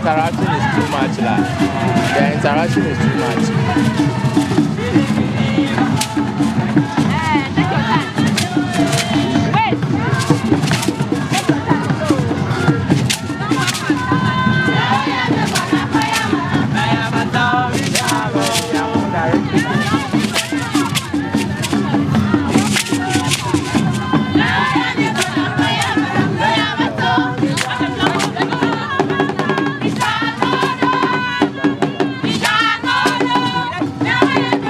Interaction is too much. The interaction is too much. Yeah.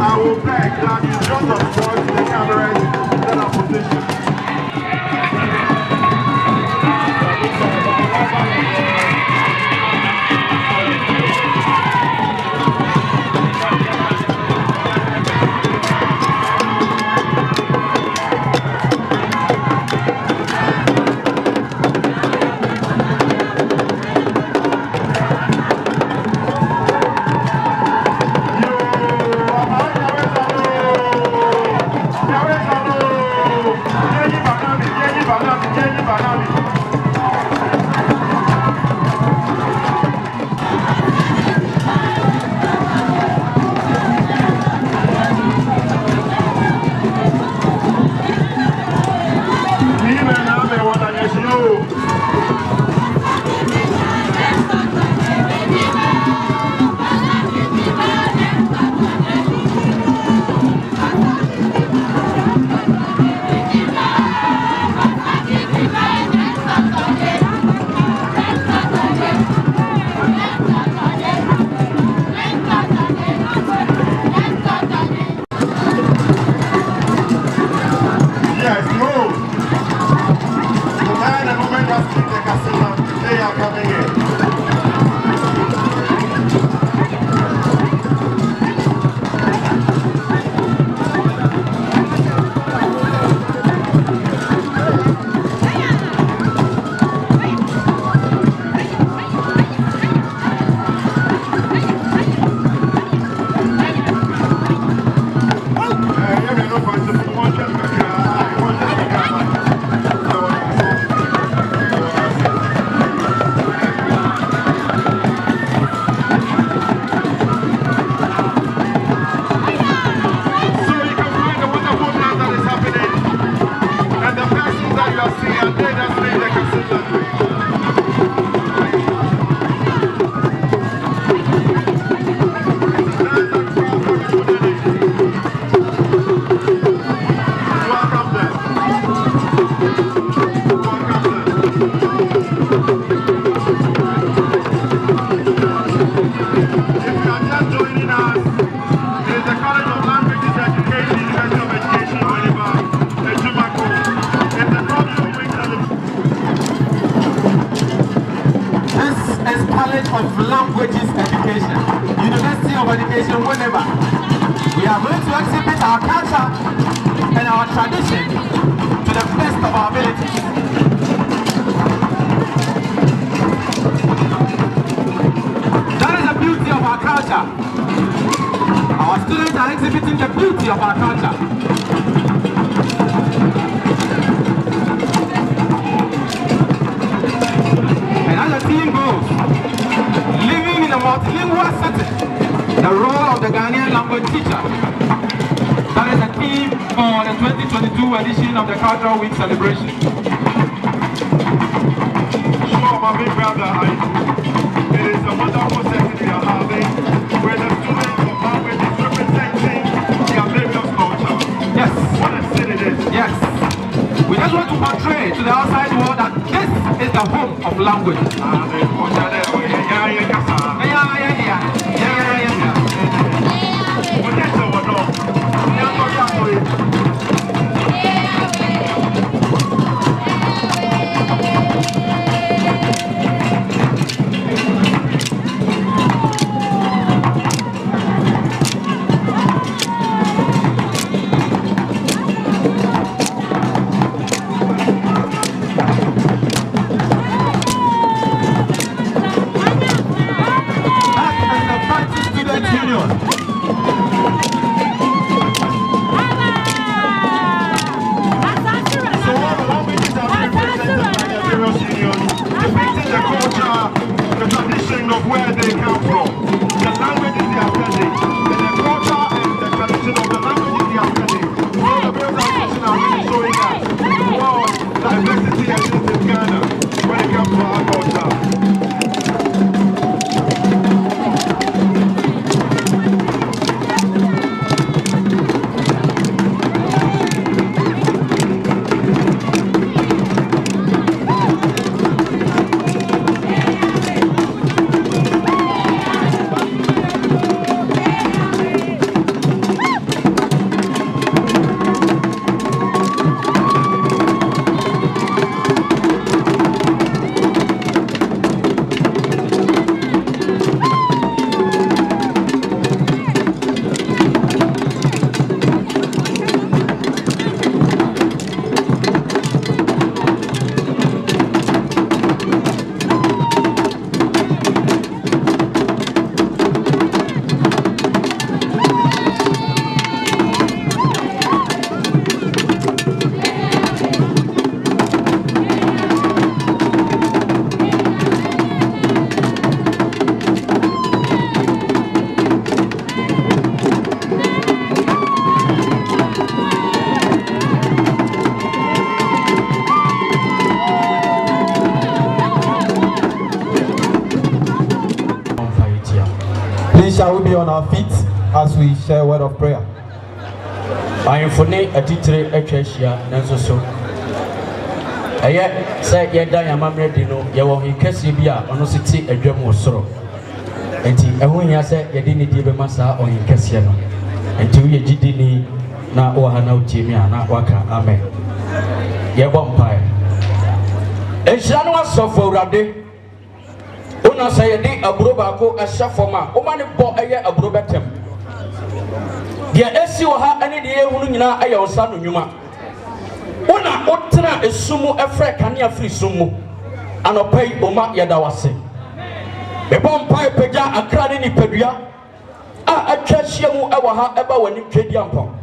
I will beg that you don't obstruct the cameras that are positioned. Of Languages Education, University of Education, Winneba. We are going to exhibit our culture and our tradition to the best of our abilities. That is the beauty of our culture. Our students are exhibiting the beauty of our culture. And as the team goes, living in a multilingual setting, the role of the Ghanaian language teacher. That is the theme for the 2022 edition of the Cultural Week celebration. Sure, my big brother, it is a wonderful setting we are having, where the students of language is representing their various culture. Yes. What a city it is. Yes. We just want to portray to the outside world that this is the home of language. Shall we be on our feet as we share a word of prayer? I am for a teacher at Cheshire, Nanso. I yet said, Yet I am Dino, Yawahi Cassibia, on city a drum or sorrow. And when you said, You didn't give a massa on in Cassiano. And to ye Gidini, na Ohana Timia, na Waka, Amen. Yawampire. And Shanwa Sofo Rade. Una say a day a brobako a shafoma, Omani bought a year a brobetem. Dear Essie or her any day, Unina, I was son Numa. Una Otra is sumo a free cania free sumo, and a pay Oma Yadawase. The bomb pipe peja a cranny pedia. A chashiamu ever ever when you trade yampon.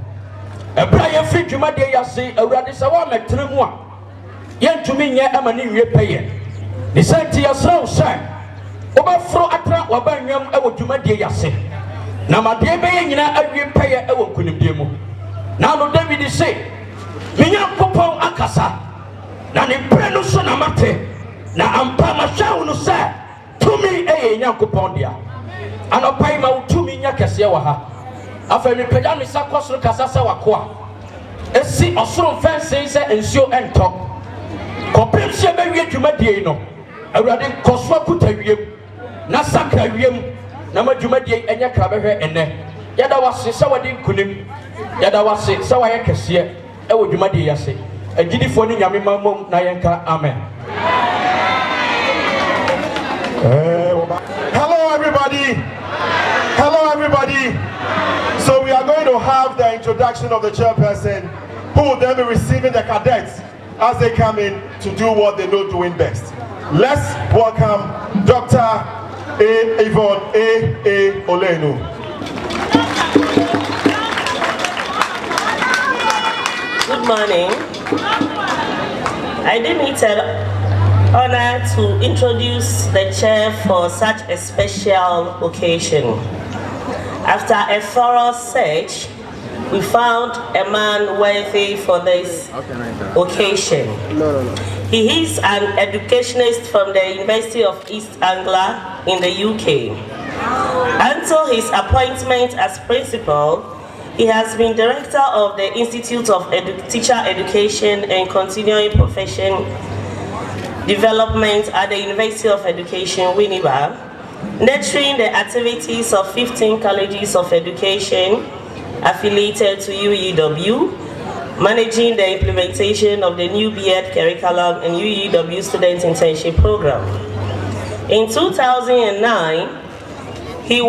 A Brian free to my day, I say a radisawa metremua. Yen to me, yet a money repay. The sanctity of so, sir. Overflow atra wabanyam ewo dwumadie yase na madie beye nyina awie paye ewo kunimdie mu na no David say menya kopon akasa na ne pre no so na mate na ampa ma hwa no say tumi eye nyankopon dia anopai ma utumi nya kese wa ha afa mi pagya no sakosoro kasa sa wakoa esi osoro fense se ensio ento kopem se bewie dwumadie no awurade koswa kutawiem na sakra wiem na madwumadie enya krabehwe enne yada wase se wade nkunim yada wase se waye kese e wo dwumadie yase agidifo ni nyame mamom na yenka amen. Hello everybody. Hello everybody. So we are going to have the introduction of the chairperson, who will then be receiving the cadets as they come in to do what they know doing best. Let's welcome Dr. Yvonne A. Olenu. Good morning. I deem it an honor to introduce the chair for such a special occasion. After a thorough search, we found a man worthy for this occasion. He is an educationist from the University of East Anglia in the UK. Until his appointment as principal, he has been director of the Institute of Teacher Education and Continuing Profession Development at the University of Education, Winneba, nurturing the activities of 15 colleges of education affiliated to UEW, managing the implementation of the new B.Ed curriculum and UEW student internship program. In 2009, he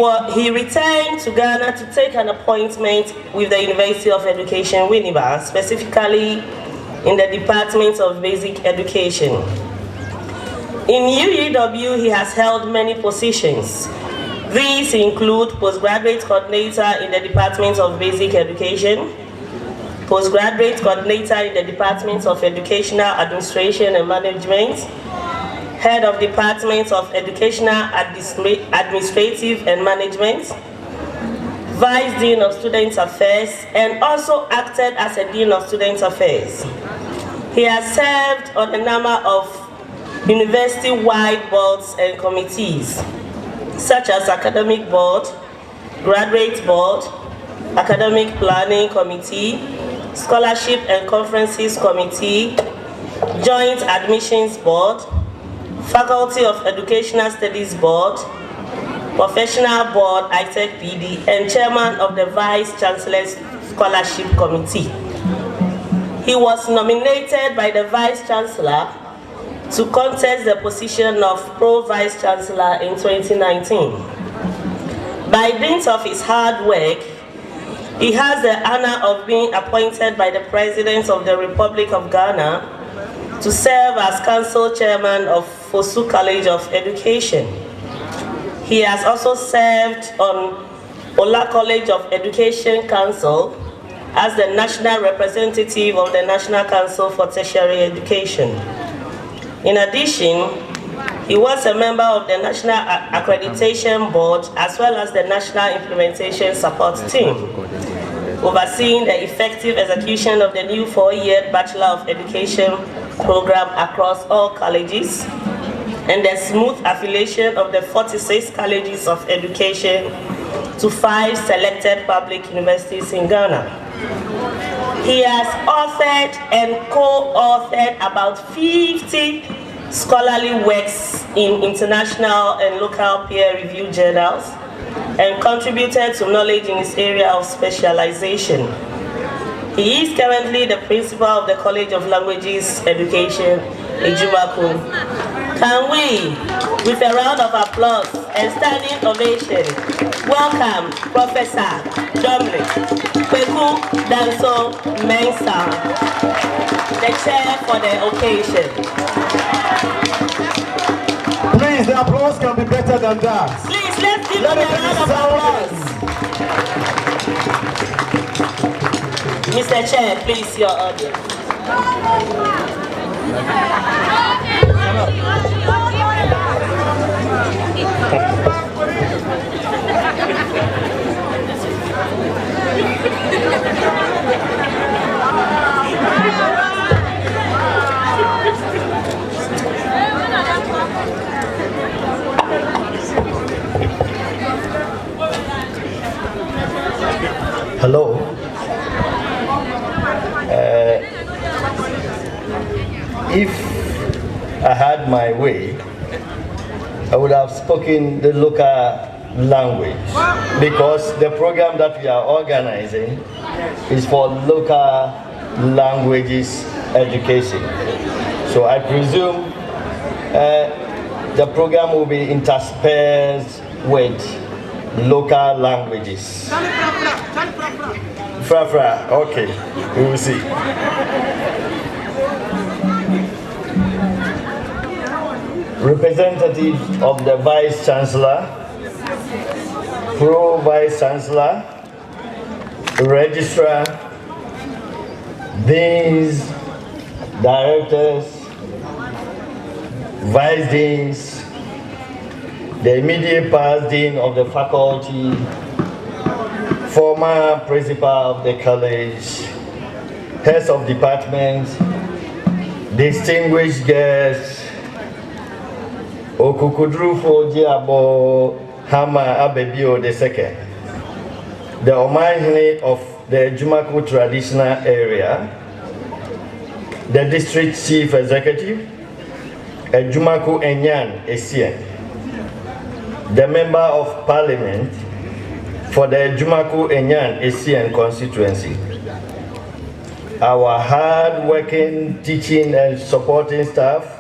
returned to Ghana to take an appointment with the University of Education, Winneba, specifically in the Department of Basic Education. In UEW, he has held many positions. These include postgraduate coordinator in the Department of Basic Education, postgraduate coordinator in the Department of Educational Administration and Management, head of Department of Educational Administrative and Management, Vice Dean of Student Affairs, and also acted as a Dean of Student Affairs. He has served on a number of university-wide boards and committees, such as Academic Board, Graduate Board, Academic Planning Committee, Scholarship and Conferences Committee, Joint Admissions Board, Faculty of Educational Studies Board, Professional Board, ITEC PD, and Chairman of the Vice Chancellor's Scholarship Committee. He was nominated by the Vice Chancellor to contest the position of Pro Vice Chancellor in 2019. By dint of his hard work, he has the honor of being appointed by the President of the Republic of Ghana to serve as Council Chairman of Fosu College of Education. He has also served on Ola College of Education Council as the National Representative of the National Council for Tertiary Education. In addition, he was a member of the National Accreditation Board as well as the National Implementation Support Team, overseeing the effective execution of the new 4-year Bachelor of Education program across all colleges and the smooth affiliation of the 46 colleges of education to 5 selected public universities in Ghana. He has authored and co-authored about 50 scholarly works in international and local peer-reviewed journals and contributed to knowledge in his area of specialization. He is currently the principal of the College of Languages Education, Ajumako. Can we, with a round of applause and standing ovation, welcome Professor Dominic Kweku Danso Mensah, the chair for the occasion. Please, the applause can be better than that. Please, let's give him a round of applause. Mr. Chair, please, your audience. Hello. If I had my way, I would have spoken the local language, because the program that we are organizing is for local languages education. So I presume the program will be interspersed with local languages. Fra, okay, we will see. Representative of the Vice Chancellor, Pro Vice Chancellor, Registrar, Deans, Directors, Vice Deans, the immediate past Dean of the Faculty, former Principal of the College, Heads of Departments, distinguished guests, Okukudrufo Jiabo Hama Abebio II, the Omahine of the Ajumako traditional area, the District Chief Executive, Ajumako Enyan Essien, the Member of Parliament for the Ajumako Enyan Essien constituency, our hard-working teaching and supporting staff,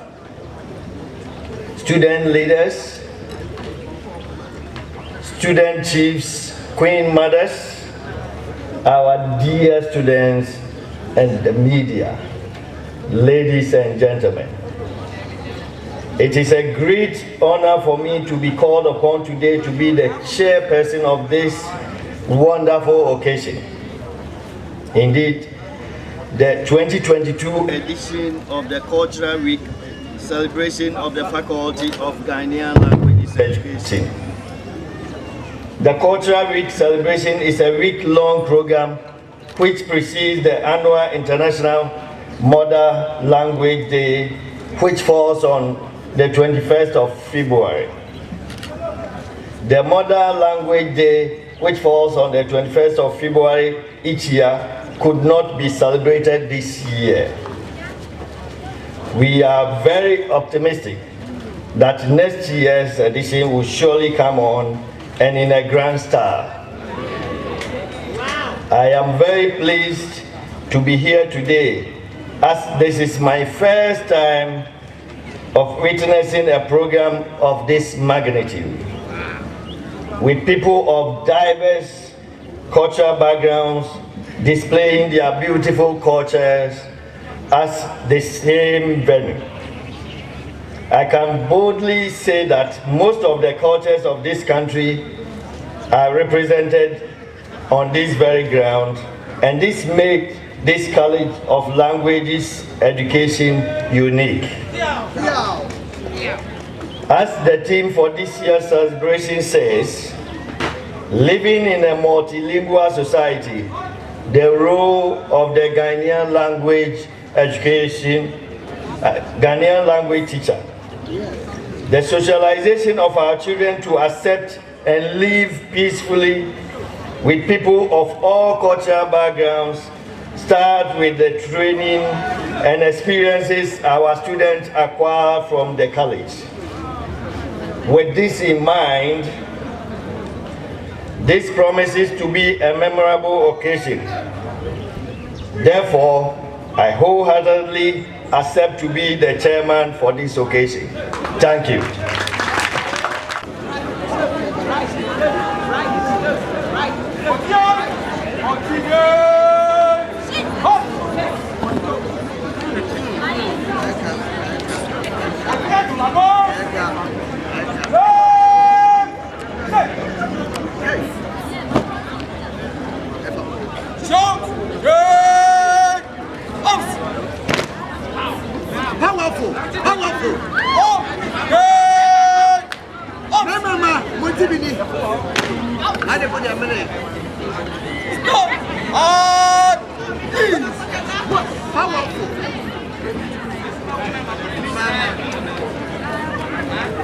student leaders, student chiefs, queen mothers, our dear students, and the media, ladies and gentlemen. It is a great honor for me to be called upon today to be the chairperson of this wonderful occasion. Indeed, the 2022 edition of the Cultural Week celebration of the Faculty of Ghanaian Languages Education. The Cultural Week celebration is a week-long program which precedes the annual International Mother Language Day, which falls on the 21st of February. The Mother Language Day, which falls on the 21st of February each year, could not be celebrated this year. We are very optimistic that next year's edition will surely come on and in a grand style. I am very pleased to be here today, as this is my first time of witnessing a program of this magnitude, with people of diverse cultural backgrounds displaying their beautiful cultures as the same venue. I can boldly say that most of the cultures of this country are represented on this very ground, and this makes this College of Languages Education unique. As the theme for this year's celebration says, living in a multilingual society, the role of the Ghanaian language education, Ghanaian language teacher, the socialization of our children to accept and live peacefully with people of all cultural backgrounds. Start with the training and experiences our students acquire from the college. With this in mind, this promises to be a memorable occasion. Therefore, I wholeheartedly accept to be the chairman for this occasion. Thank you.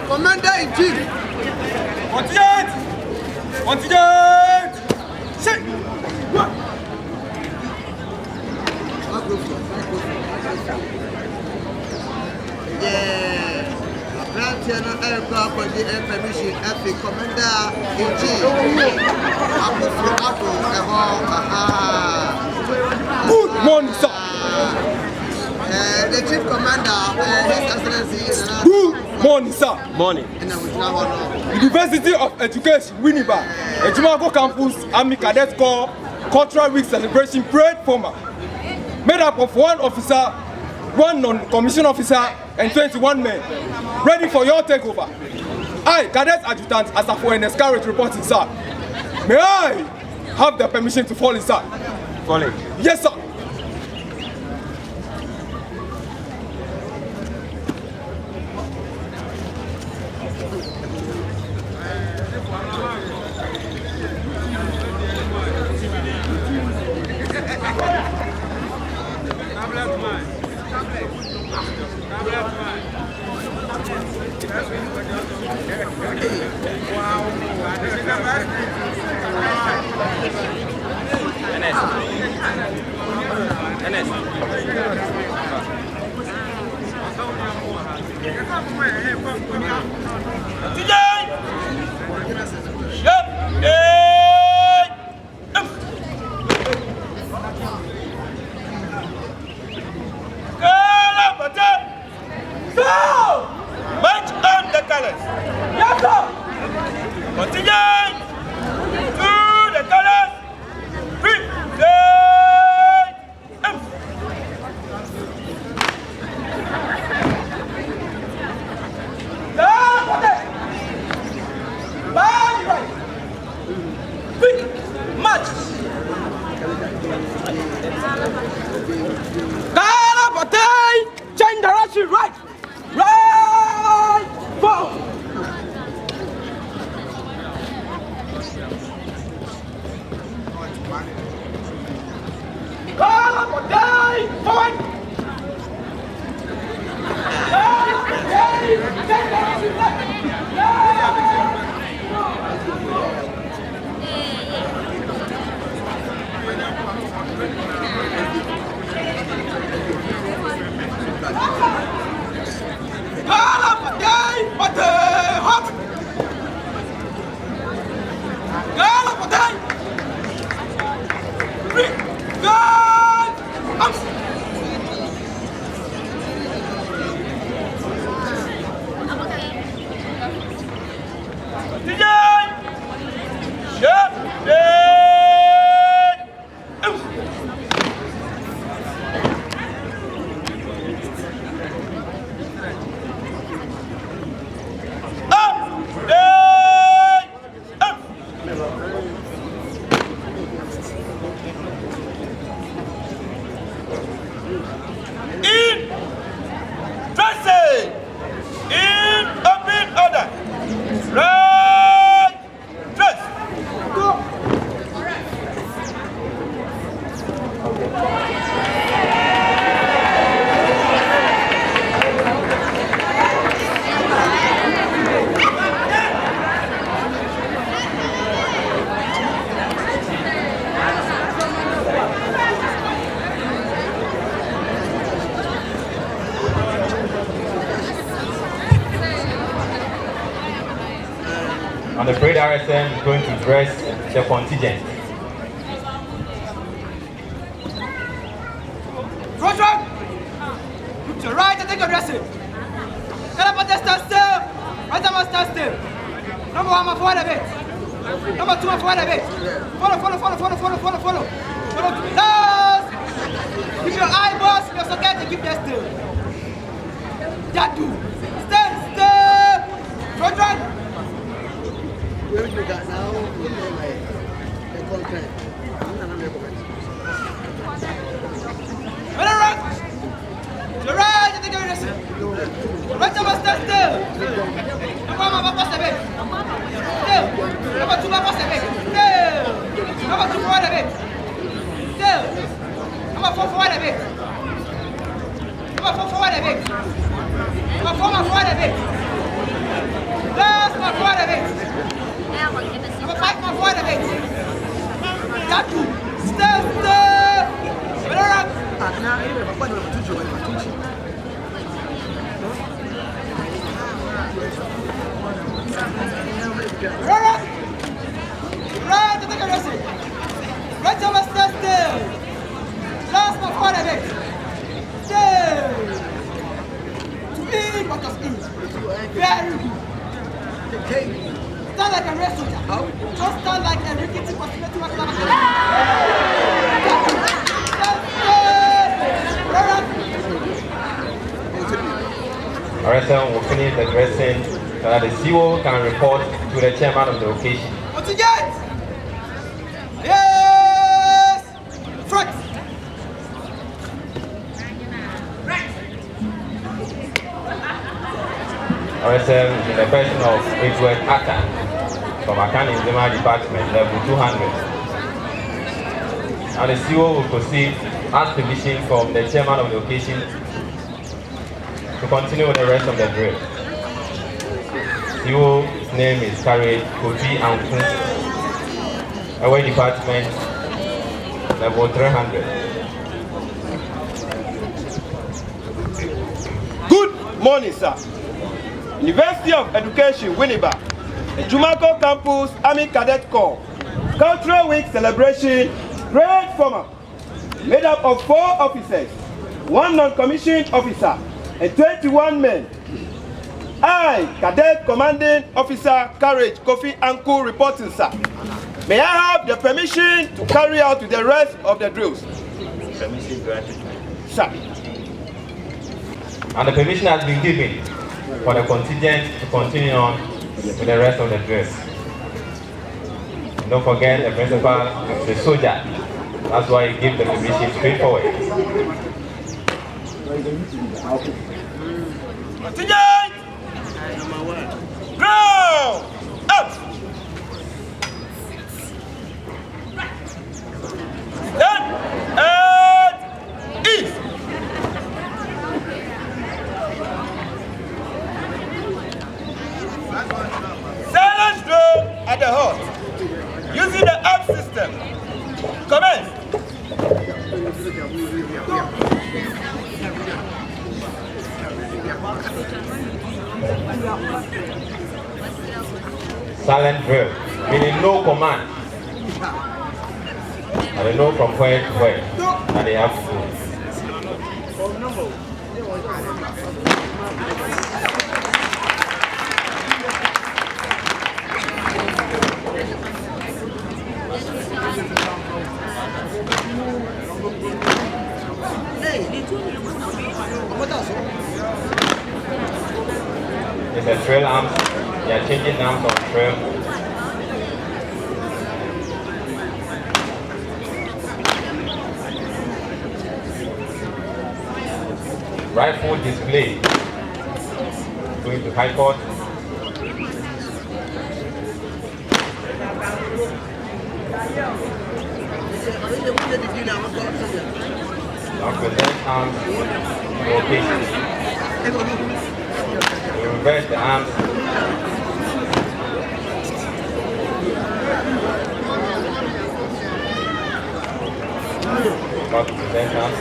Commander-in-Chief. Good morning, sir. The Chief Commander, His Excellency. Good morning, sir. Morning. University of Education, Winneba, Ajumako Campus, Army Cadet Corps, Cultural Week Celebration Parade Former. Made up of 1 officer, 1 non-commissioned officer, and 21 men. Ready for your takeover. I, Cadet Adjutant Asafo and Escarrage reporting, sir. May I have the permission to fall in, sir? Fall in. Yes, sir. Change direction, right, forward. Call up or die, forward. And the parade RSM is going to dress the contingent. Front row! Put your right and take your dressing. Get up and stand still. Right arm and stand still. Number 1, forward a bit. Number 2, forward a bit. Follow. Follow. Last. Keep your eyeballs in your socket and keep them still. That do. Stand still. Front row. Where you got now? The contract. To the right, I think you're innocent. Right arm stand still. Number 1, pass a bit. Still. Number 2, pass a bit. Still. Number 2, forward a bit. Still. Number 4, forward a bit. Number 4, forward a bit. Number 4, forward a bit. Last, forward a bit. Number 5, forward a bit. That two. Still. Right, take a rest. Right arm stand still. Last one forward a bit. Still. To in, but of in. Very good. Stand like a wrestler. Just stand like a rickety possibility. RSM will finish the dressing so that the CEO can report to the chairman of the occasion. What's it get? Yes! Front! RSM in the person of Edward Atta from Accounting Zima Department, level 200. And the CEO will proceed as permission from the chairman of the occasion to continue with the rest of the drill. CEO's name is carried Kofi Anku, our department, level 300. Good morning, sir. University of Education, Winneba, Ajumako Campus, Army Cadet Corps, Cultural Week celebration, great format, made up of 4 officers, 1 non-commissioned officer, and 21 men. I, Cadet Commanding Officer Courage Kofi Anku, reporting, sir. May I have the permission to carry out the rest of the drills? Permission granted. Sir. And the permission has been given for the contingent to continue on with the rest of the drills. Don't forget the principal is the soldier. That's why he gives the permission straightforward. Contingent! Ground! Up! Then, and east! Silence drill at the halt. Using the up system. Commence. Silent drill, meaning no command. And they know from where to where, and they have to do. It's a trail arms. They are changing arms on trail. Rifle display. Going to High Court. Now present arms to occasion. We reverse the arms. About to present arms.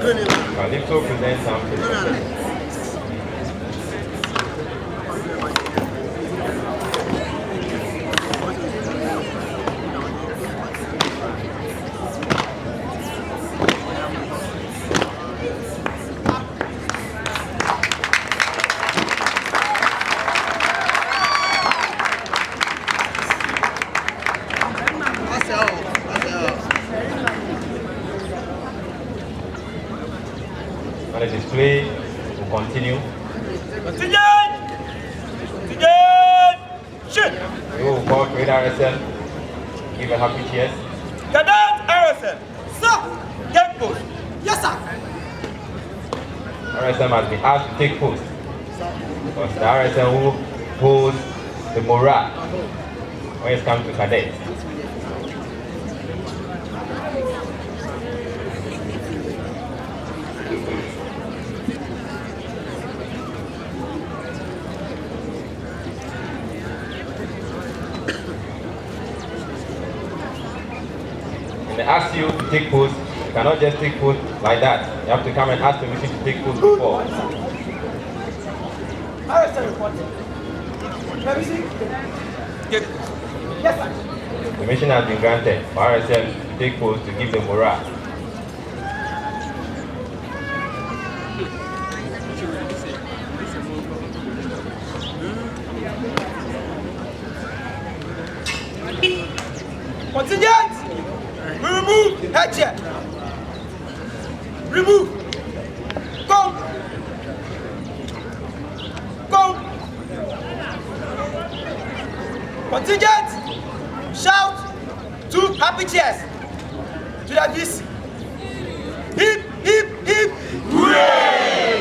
Winneba. Calypso presents something. And the display will continue. We will call Grade RSL, give a happy cheers. Cadet RSL, sir, get post. Yes, sir. RSM has been asked to take post because the RSM who holds the morale when it comes to cadets. When they ask you to take post, you cannot just take post like that. You have to come and ask permission to take post before. RSL reporting. Let me see. Yes, sir. Permission has been granted for RSM to take post to give the morale. Contingent! We remove head chair. Remove. Come. Come. Contingent! Shout to happy cheers to the VC. Hip, hip, hip. Hooray!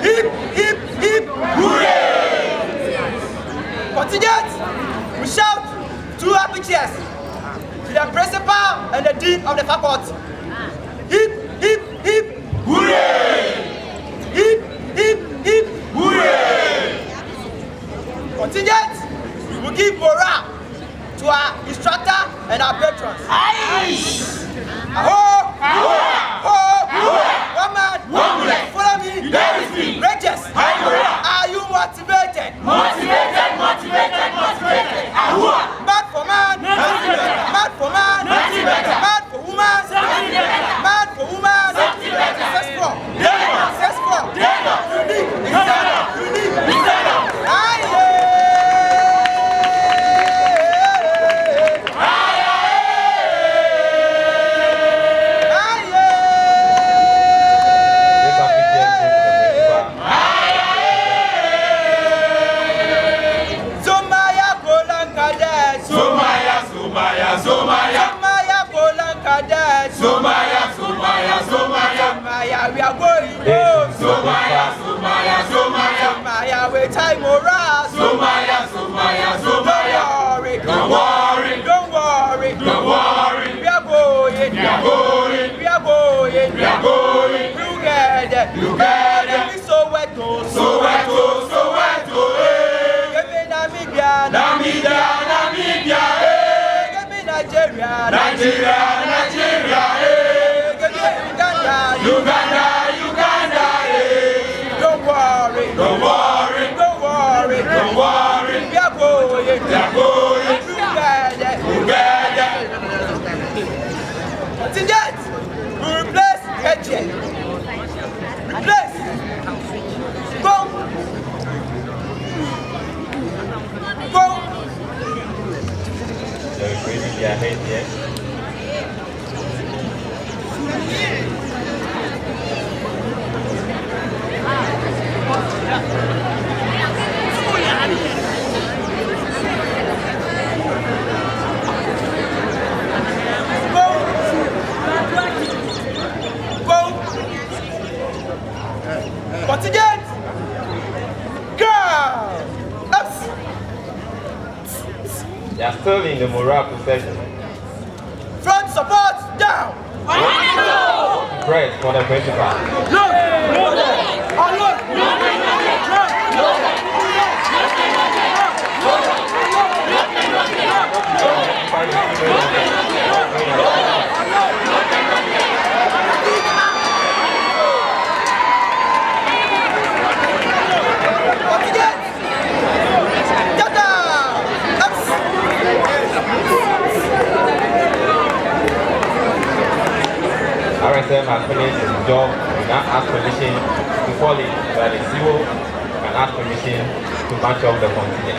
Hip, hip, hip. Hooray! Contingent! We shout to happy cheers to the principal and the dean of the faculty. Hip, hip, hip. Hooray! Hip, hip, hip. Hooray! Contingent, we will give morale to our instructor and our patrons. Aye! Aho! Aho! Aho! One man, one bullet. Follow me. There is me. Rangers. High morale. Are you motivated? Motivated, motivated, motivated. Aho! Mad for man. Mad for man. Mad for woman. Mad for woman. Successful. Successful. Unique. Unique. Aye! We are going home. Somaya, we time morale. Somaya. Don't worry. We are going. Together. We so wet. Give me Namibia. Give me Nigeria. Uganda. Don't worry. We are going. Together. Contingent. We replace headgear. Replace. Go. They're raising their head here. Contingent! Girl! Ups! They are still in the morale procession. Front support down! Press for the principal. RSM has finished his job, we now ask permission to fall in, where the CEO can ask permission to match up the contingent.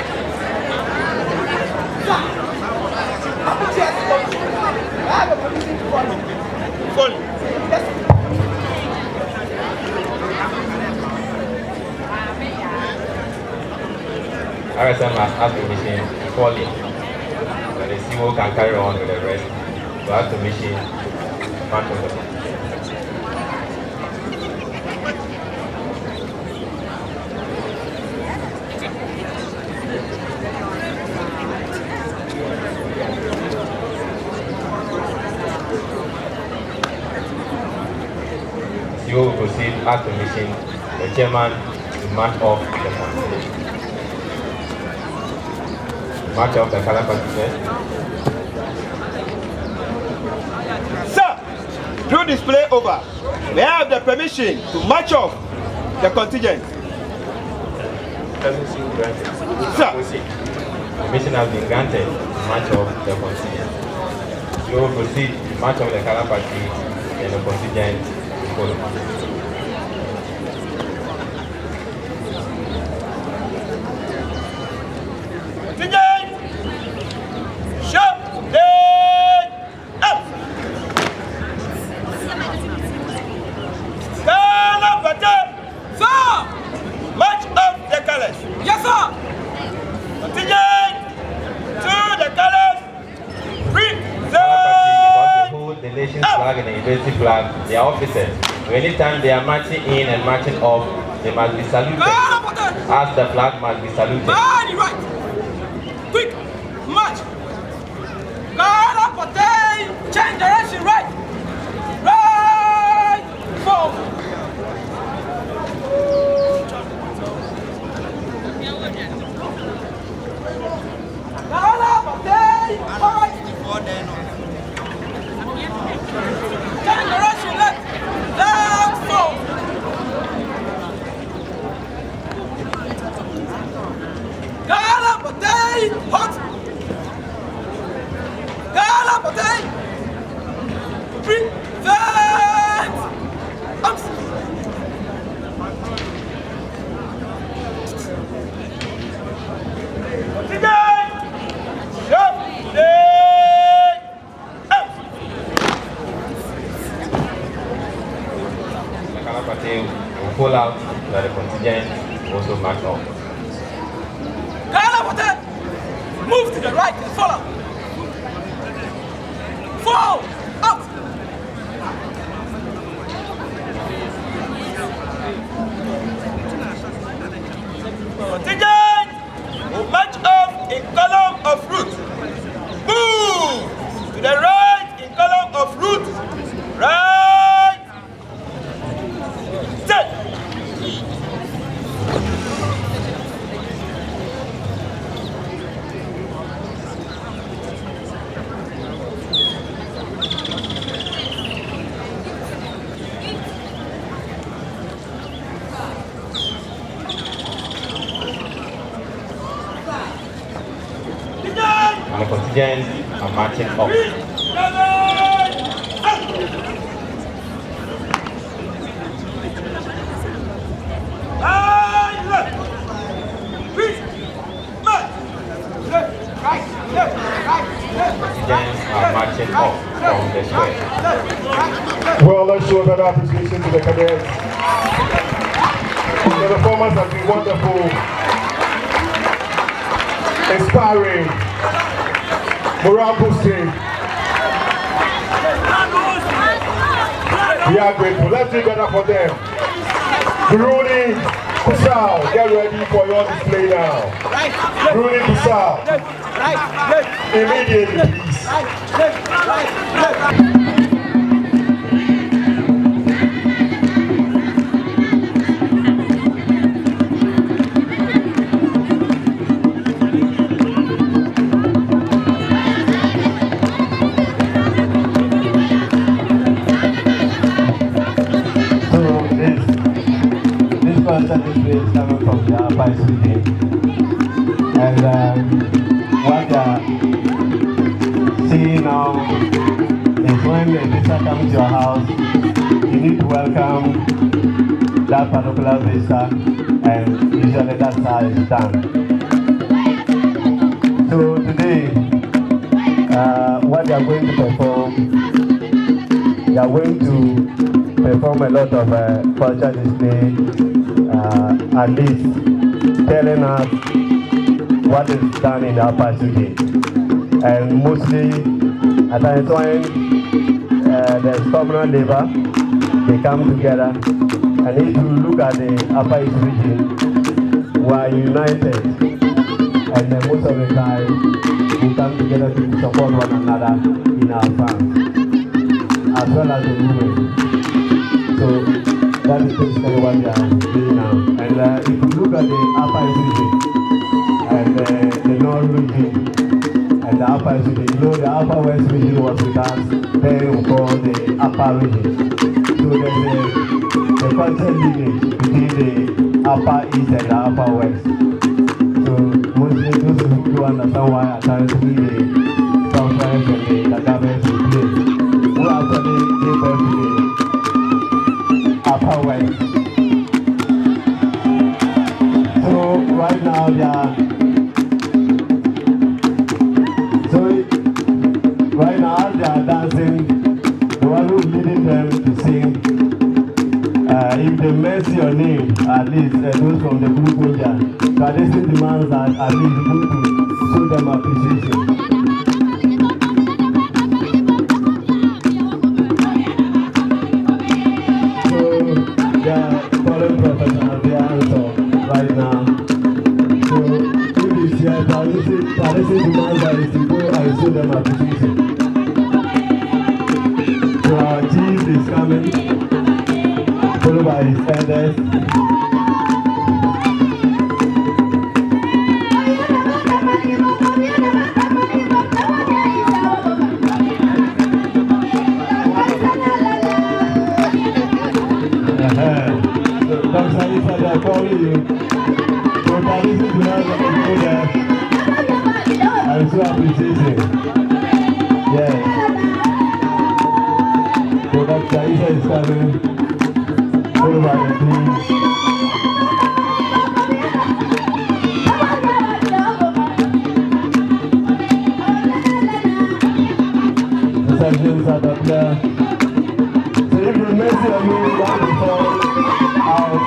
RSM has asked permission to fall in, where the CEO can carry on with the rest. To ask permission to match up the contingent. You will proceed as permission the chairman to march off the contingent. March off the color contingent. Sir, through display over, may I have the permission to march off the contingent? Sir. Permission has been granted to march off the contingent. You will proceed to march off the color party and the contingent to follow. Contingent! Sharp! Dead! Up! Color party! Sir! March off the colors! Yes, sir! Contingent! To the colors! The nation's flag and the university flag, their officers. So anytime they are marching in and marching off, they must be saluted. As the flag must be saluted. Body right! Quick! March! Guard up for day! Change direction right! Right! Forward! Guard up for day! Right! Change direction left! Left! Forward! Gala Patay! Hot! Gala Patay! Prevent! Ups! Contingent! Sharp! Dead! Up! The color party will pull out that the contingent also march off. Move to the right and follow. Forward, up. Contingent will march off in column of route. Move to the right in column of route. Right. Set. And the contingent are marching off. Contingents are marching off from the square. Well, let's show that appreciation to the cadets. The performance has been wonderful, inspiring, morale boosting. We are grateful. Let's do better for them. Bruni, Kusal, get ready for your display now. Bruni, Kusal. Immediately, please. Is coming from the Upper City, and what they are seeing now is when the visitor comes to your house, you need to welcome that particular visitor, and usually that's how it's done. So today, what they are going to perform, they are going to perform a lot of cultural display, at least telling us what is done in the Upper City. And mostly, at times when there's communal labor, they come together. And if you look at the Upper East region, we are united. And then most of the time, we come together to support one another in our farms, as well as the women. So that is basically what they are doing now. And if you look at the Upper East region and the North region and the Upper East region, you know the Upper West region was with us, then we call the Upper region. So there's a constant linkage between the Upper East and the Upper West. So mostly those who do understand why at times we the Southwest and the governments we play, who actually give birth to the Upper West. So right now they are as they are dancing, the one who is leading them to sing, if they mention your name, at least those from the group India, tradition demands that at least you need to show them appreciation. So they are following professional, they are hands-on right now. So if it's here, tradition demands that you go and show them appreciation. So our chief is coming, followed by his elders. So Dr. Isa, they are calling you. So tradition demands that you go there and show appreciation. Yes. So Dr. Isa is coming, followed by the team. The sessions are up there. So if you miss it, you want to fall out.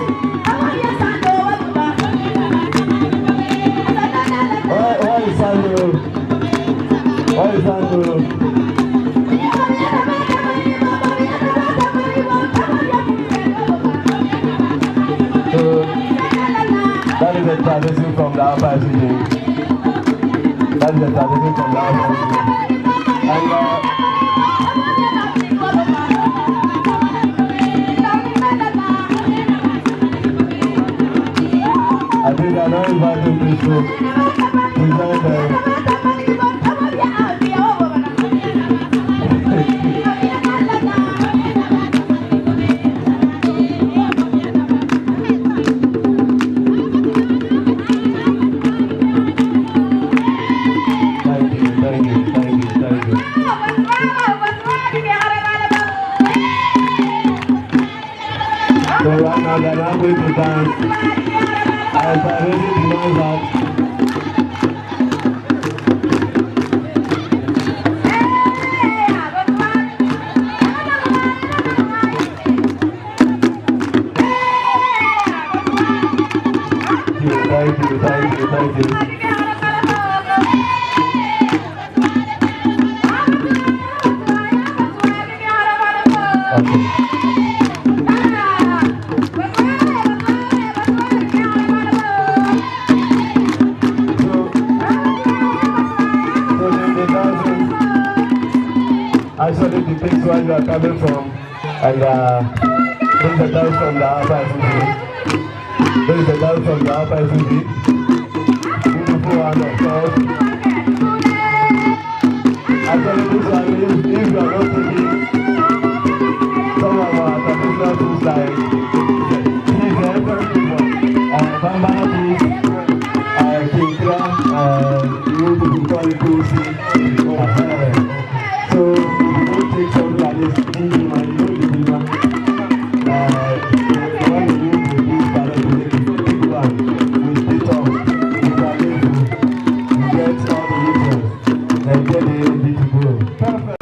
Why is Sandro? Why is Sandro? That is a tradition from the Upper region. That is a tradition from the Upper region. And I think I know inviting people to present them. So right now they are not going to dance. As I really demand that. Thank you. Actually depicts where you are coming from, and this is the dance from the Upper City. This is the dance from the Upper City. Beautiful one, of course. Actually this one, if you are not taking some of our traditional foods like this is very people. Bambana food, Kinkra, you call it Kusi. So take something like this, you know the get ready to go. Perfect.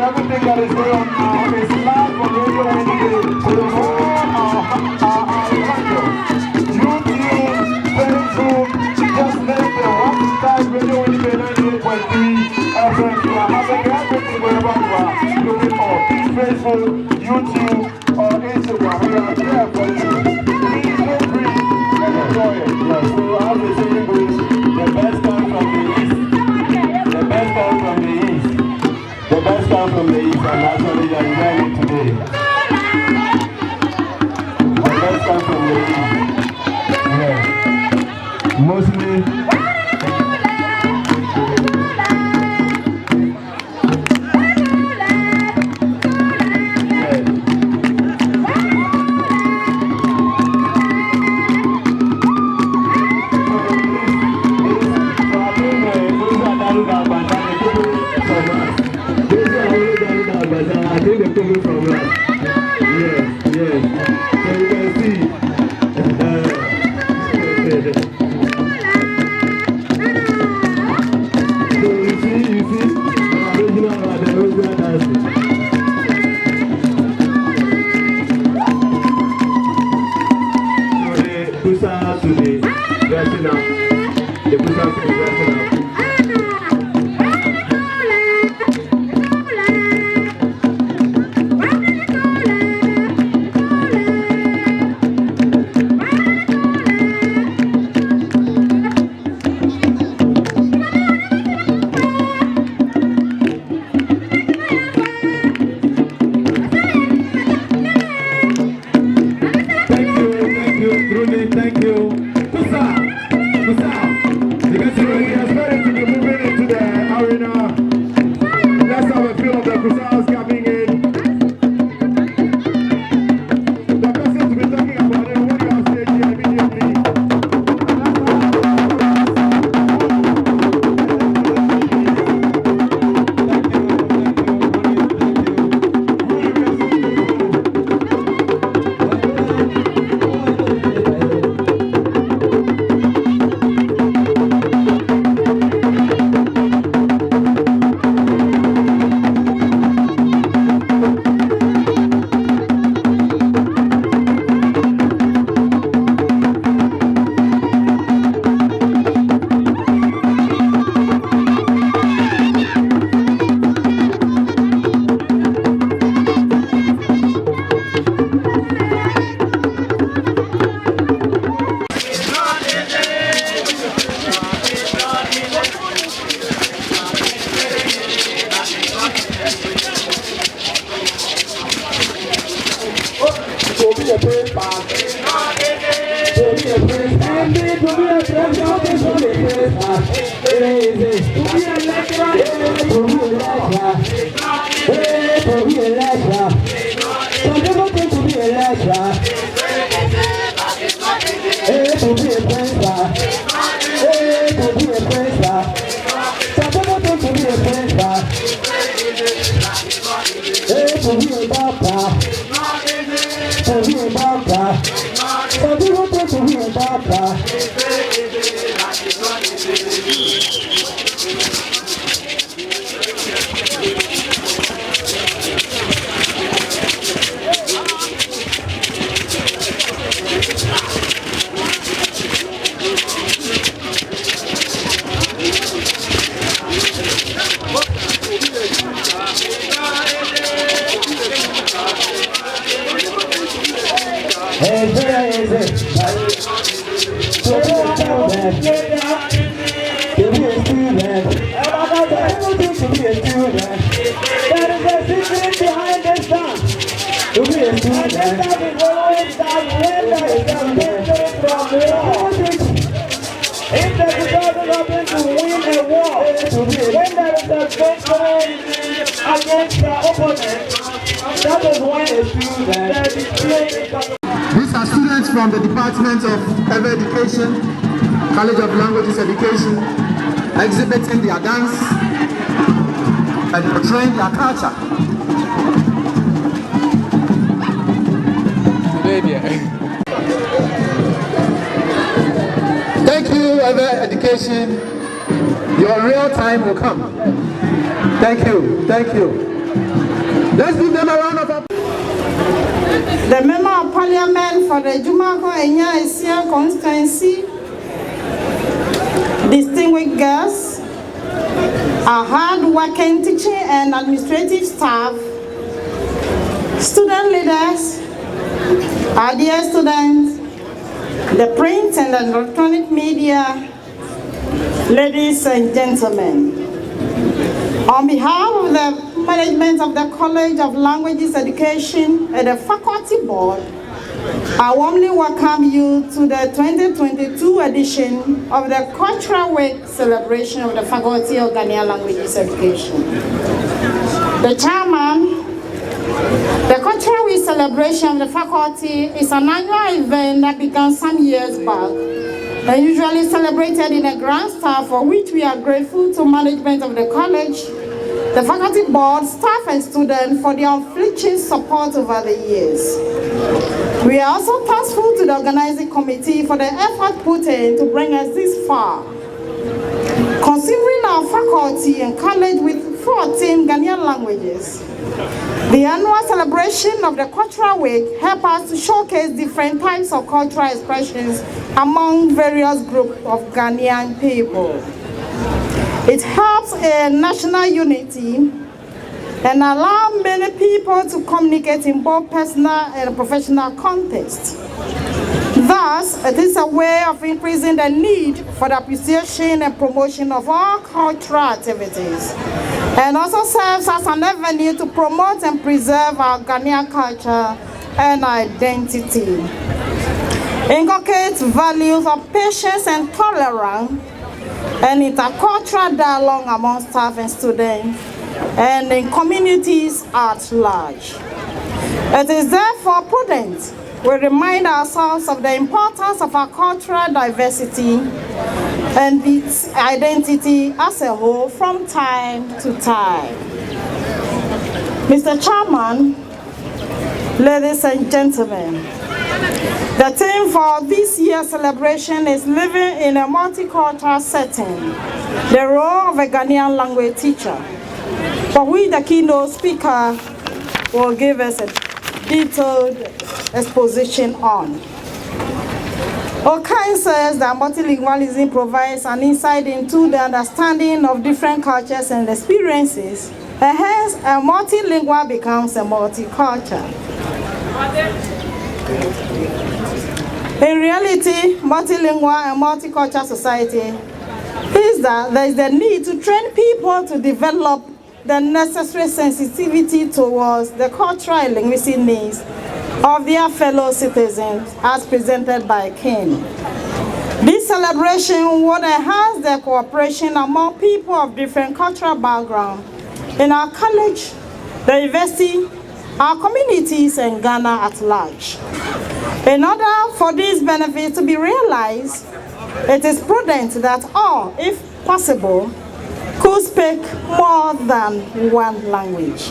Everything that is going on now is live from Radio Winneba to all our YouTube, Facebook, just name them. Hashtag Radio Winneba 98.3 FM. You are having everything wherever you are. Looking for Facebook, YouTube, or Instagram. We are there for you. Please feel free and enjoy it. Yes, so as the saying goes, the best comes from the east. The best comes from the east. The best come from the east, and that's what we are enjoying today. The best come from the east. Yeah. Mostly. I think they're coming from us. Yes, yes. So you can see. So you see, the original dancing. So they push her to the dressing up. They push her to the dressing up. Thank you. Kusa. Because we are ready to be moving into the arena. Let's have a feel of the Kusas coming in. The person to be talking about it, what you have said here immediately. against their opponent. That is when a student display. These are students from the Department of Further Education, College of Languages Education, exhibiting their dance and portraying their culture. Thank you, Further Education. Your real time will come. Thank you. Thank you. Let's give them a round of applause. The Member of Parliament for the Ajumako and Enya constituency, distinguished guests, our hard-working teaching and administrative staff, student leaders, our dear students, the print and electronic media, ladies and gentlemen. On behalf of the management of the College of Languages Education and the Faculty Board, I warmly welcome you to the 2022 edition of the Cultural Week celebration of the Faculty of Ghanaian Languages Education. The chairman, the Cultural Week celebration of the faculty is an annual event that began some years back and usually celebrated in a grand style, for which we are grateful to management of the college, the faculty board, staff and students for their unflinching support over the years. We are also thankful to the organizing committee for the effort put in to bring us this far. Considering our faculty and college with 14 Ghanaian languages, the annual celebration of the Cultural Week helps us to showcase different types of cultural expressions among various groups of Ghanaian people. It helps in national unity and allows many people to communicate in both personal and professional contexts. Thus, it is a way of increasing the need for the appreciation and promotion of all cultural activities, and also serves as an avenue to promote and preserve our Ghanaian culture and identity. Inculcates values of patience and tolerance and intercultural dialogue among staff and students and in communities at large. It is therefore prudent we remind ourselves of the importance of our cultural diversity and its identity as a whole from time to time. Mr. Chairman, ladies and gentlemen, the theme for this year's celebration is living in a multicultural setting, the role of a Ghanaian language teacher, for which the keynote speaker will give us a detailed exposition on. Okai says that multilingualism provides an insight into the understanding of different cultures and experiences, and hence a multilingual becomes a multicultural. In reality, multilingual and multicultural society is that there is the need to train people to develop the necessary sensitivity towards the cultural and linguistic needs of their fellow citizens as presented by King. This celebration would enhance the cooperation among people of different cultural backgrounds in our college, the university, our communities, and Ghana at large. In order for these benefits to be realized, it is prudent that all, if possible, could speak more than one language.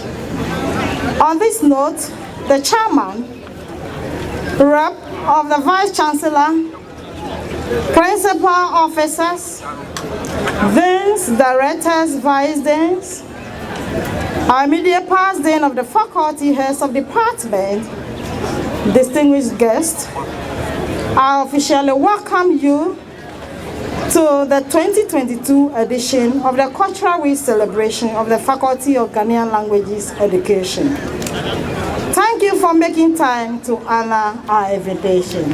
On this note, the chairman, rep of the vice chancellor, principal officers, deans, directors, vice deans, our immediate past dean of the faculty, heads of department, distinguished guests, I officially welcome you to the 2022 edition of the Cultural Week celebration of the Faculty of Ghanaian Languages Education. Thank you for making time to honor our invitation.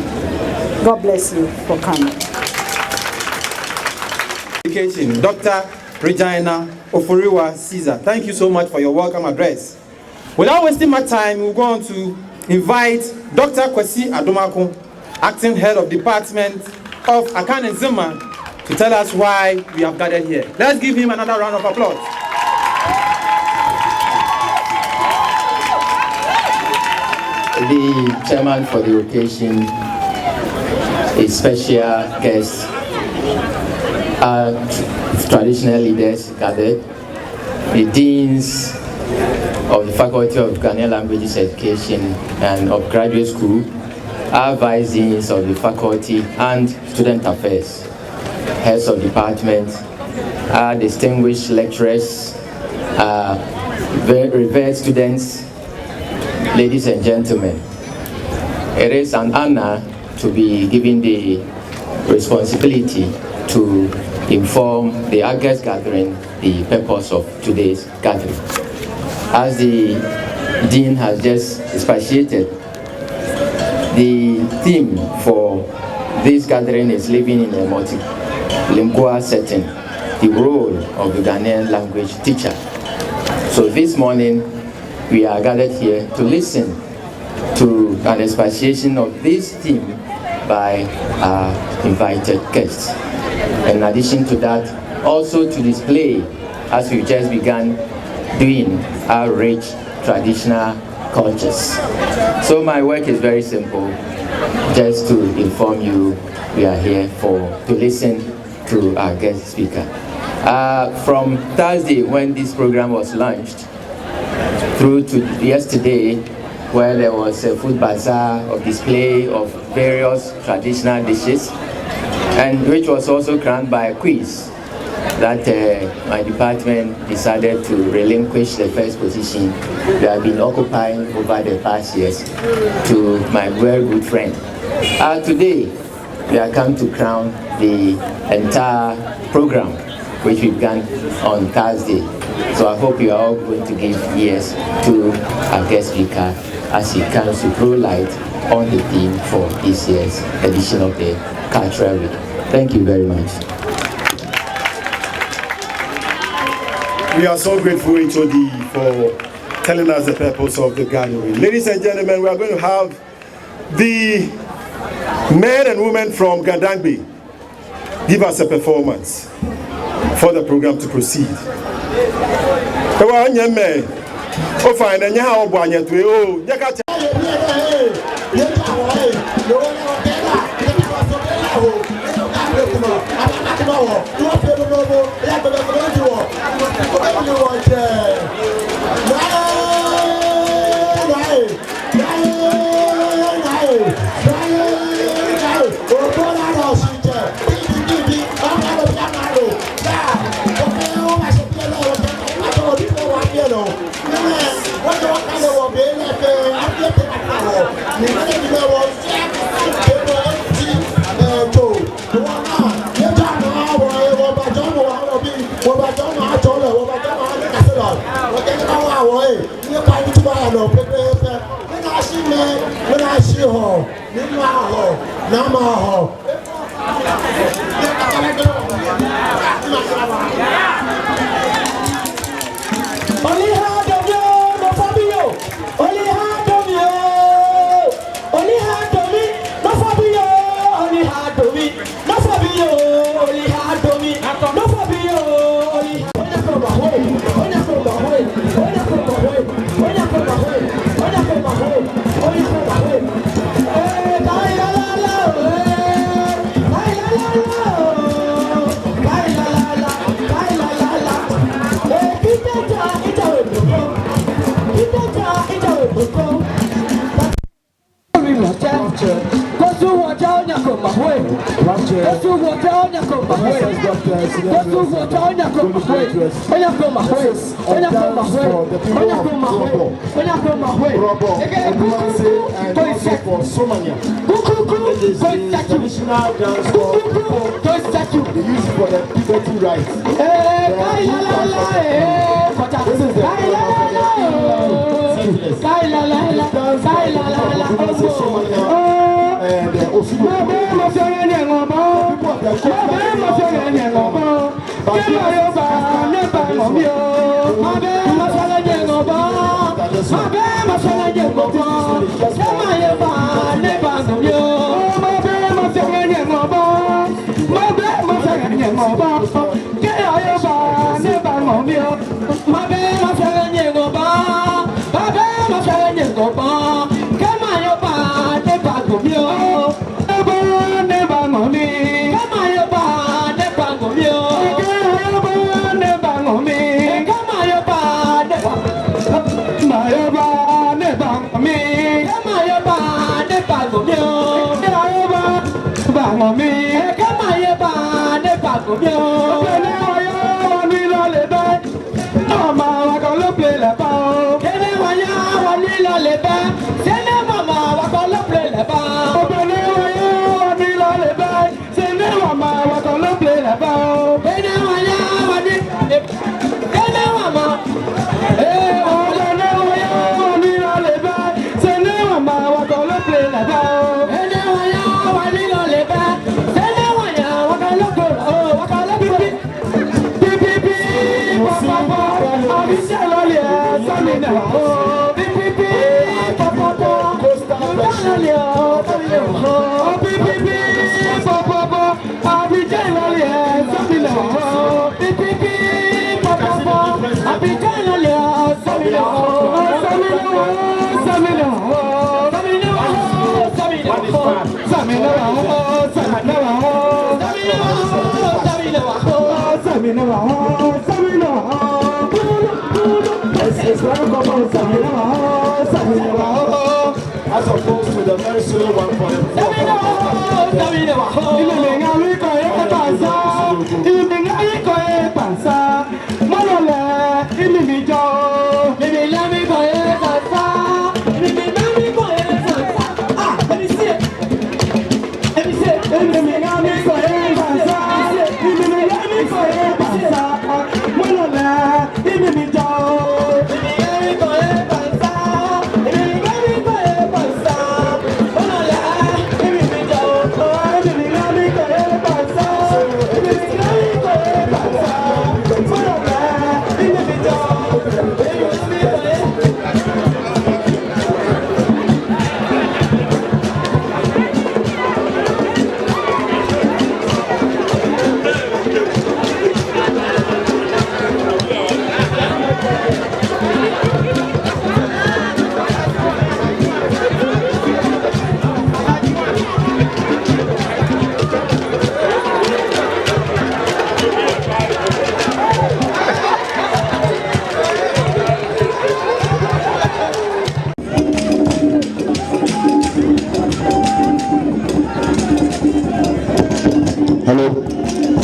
God bless you for coming. Education, Dr. Regina Oforiwa Caesar, thank you so much for your welcome address. Without wasting my time, we're going to invite Dr. Kwesi Ajumako, Acting Head of Department of Akan and Zimmer, to tell us why we have gathered here. Let's give him another round of applause. the chairman for the occasion, a special guest, our traditional leaders gathered, the deans of the Faculty of Ghanaian Languages Education and of Graduate School, our vice deans of the faculty and student affairs, heads of departments, our distinguished lecturers, revered students, ladies and gentlemen. It is an honor to be given the responsibility to inform the August gathering the purpose of today's gathering. As the Dean has just expatiated, the theme for this gathering is living in a multilingual setting, the role of the Ghanaian language teacher. So this morning, we are gathered here to listen to an expatiation of this theme by our invited guests. In addition to that, also to display, as we just began doing, our rich traditional cultures. So my work is very simple, just to inform you we are here to listen to our guest speaker. From Thursday, when this program was launched, through to yesterday, where there was a food bazaar of display of various traditional dishes, and which was also crowned by a quiz that my department decided to relinquish the first position we have been occupying over the past years to my very good friend. Today, we are come to crown the entire program which we began on Thursday. So I hope you are all going to give ears to our guest speaker as he comes to throw light on the theme for this year's edition of the Cultural Week. Thank you very much. We are so grateful, HOD, for telling us the purpose of the gathering. Ladies and gentlemen, we are going to have the men and women from Dangme give us a performance for the program to proceed. As opposed to the very slow one for the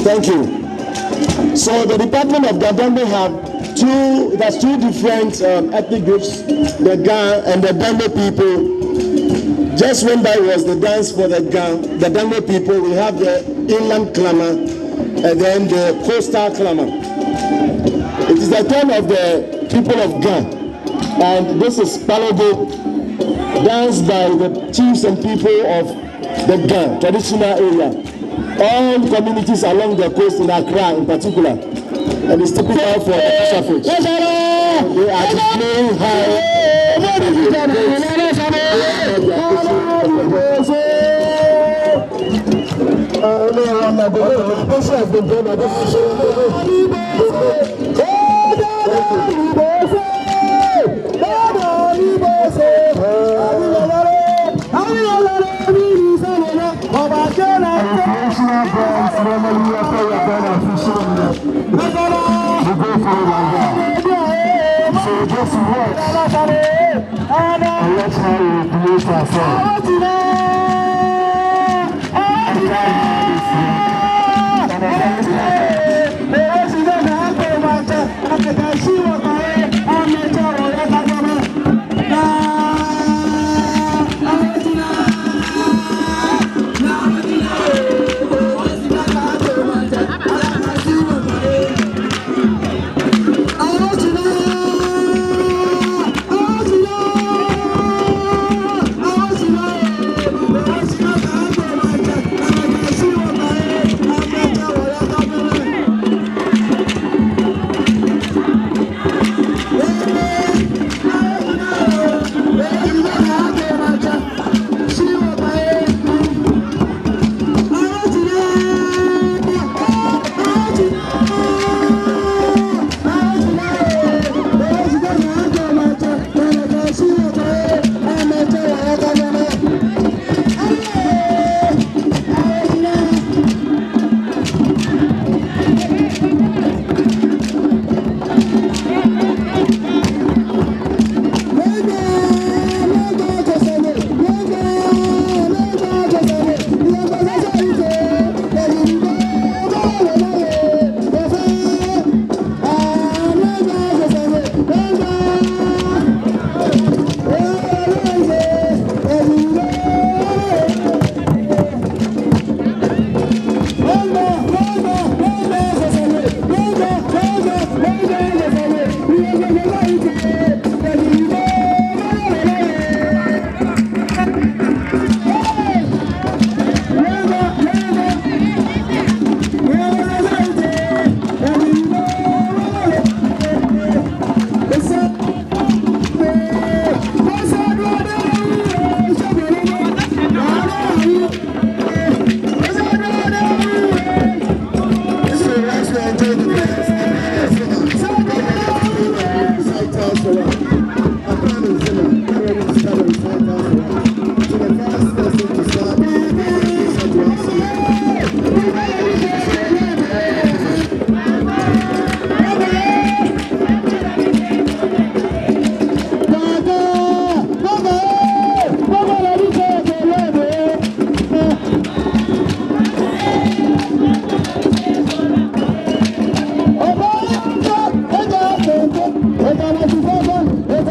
Thank you. So the Department of dangme has two different ethnic groups, the Ga and the dangme people. Just when that was the dance for the dangme people, we have the inland clamor and then the coastal clamor. It is the turn of the people of Ga, and this is Palogo, danced by the chiefs and people of the Ga traditional area. All communities along the coast in Accra in particular, and it's typical for the Pacific. They are displaying high. It's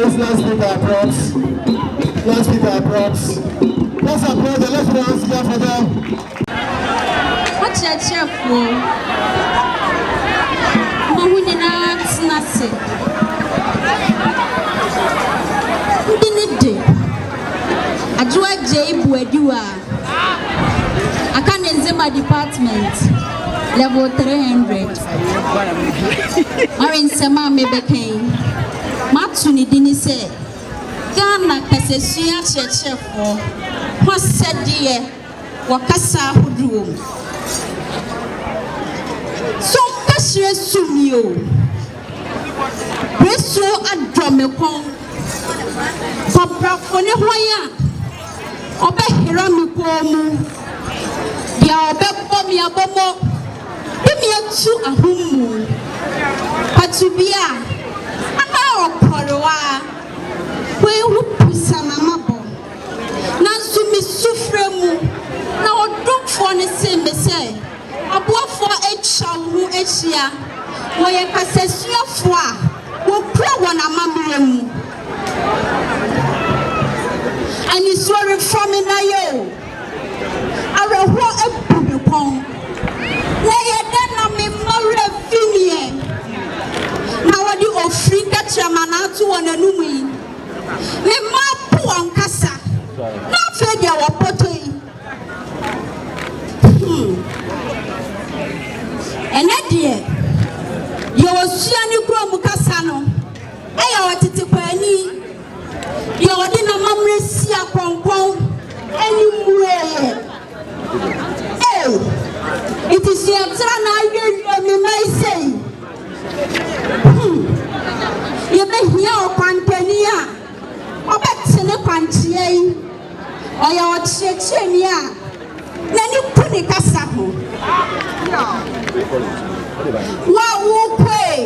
Please, let's pick our props. Let's pick our props. Let's applaud them. Let's put our hands together for them. What's your chef for? Mahunina Snassi. Dinide. Ajua J. Buedua. I can't enter my department. Level 300. Orin Sama Mebeke. Matuni Dinise. Ghana Kassia Chef for. What said dear? Wakasa Hudu. So Kassia Sumio. Presso and Dramecon. Papa Fonehoya. Obe Hiramikomu. Ya Obe Bomi Abomo. Demi tu ahumu. Patubia. Ama okoroa. We hupusa mamabo. Na zumi sufremu. Na odumfo ne se mese. Abuafo echa hu echia. Wo ye kasasuafo a wo pra wona mamremu. And it's sorry from me now, yo. I will walk a booby pong. Lay a den on me more female. Now, I do a free catch a man out to one and me. Me ma poor casa. Not failure or potty. And that dear, you will see any grown casano. I want to take any. You are in a mamre sia pong anywhere. Oh, it is your turn. I hear you may say. You may hear Pantania or Betsy Pantier or your Chechenia. Then you put it as a home. Wow, pray.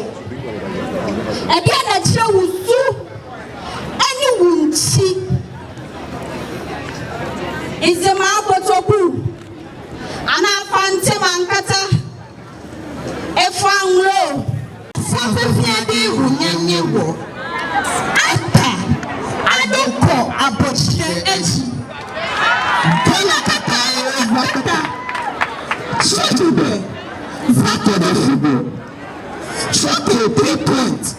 Again, that show with you. Wunchi is the Mabotoku and I found him and Kata a fan low. Saturday, Unyango. I don't call a butcher edgy. Telakata, Saturday, Saturday, 3 points,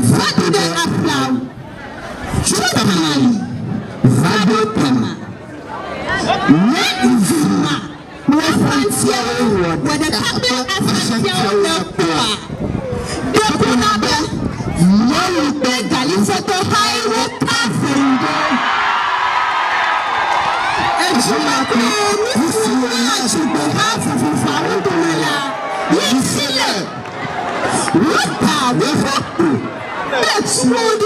Saturday, applause. Chutamani, Vado Pema. Nezima, Referencia, where the capital of Dopunaba, Yellow Galifato Highway Café. Ajumako, this is much on behalf of Farodola. Yes, what are we for? Let's move.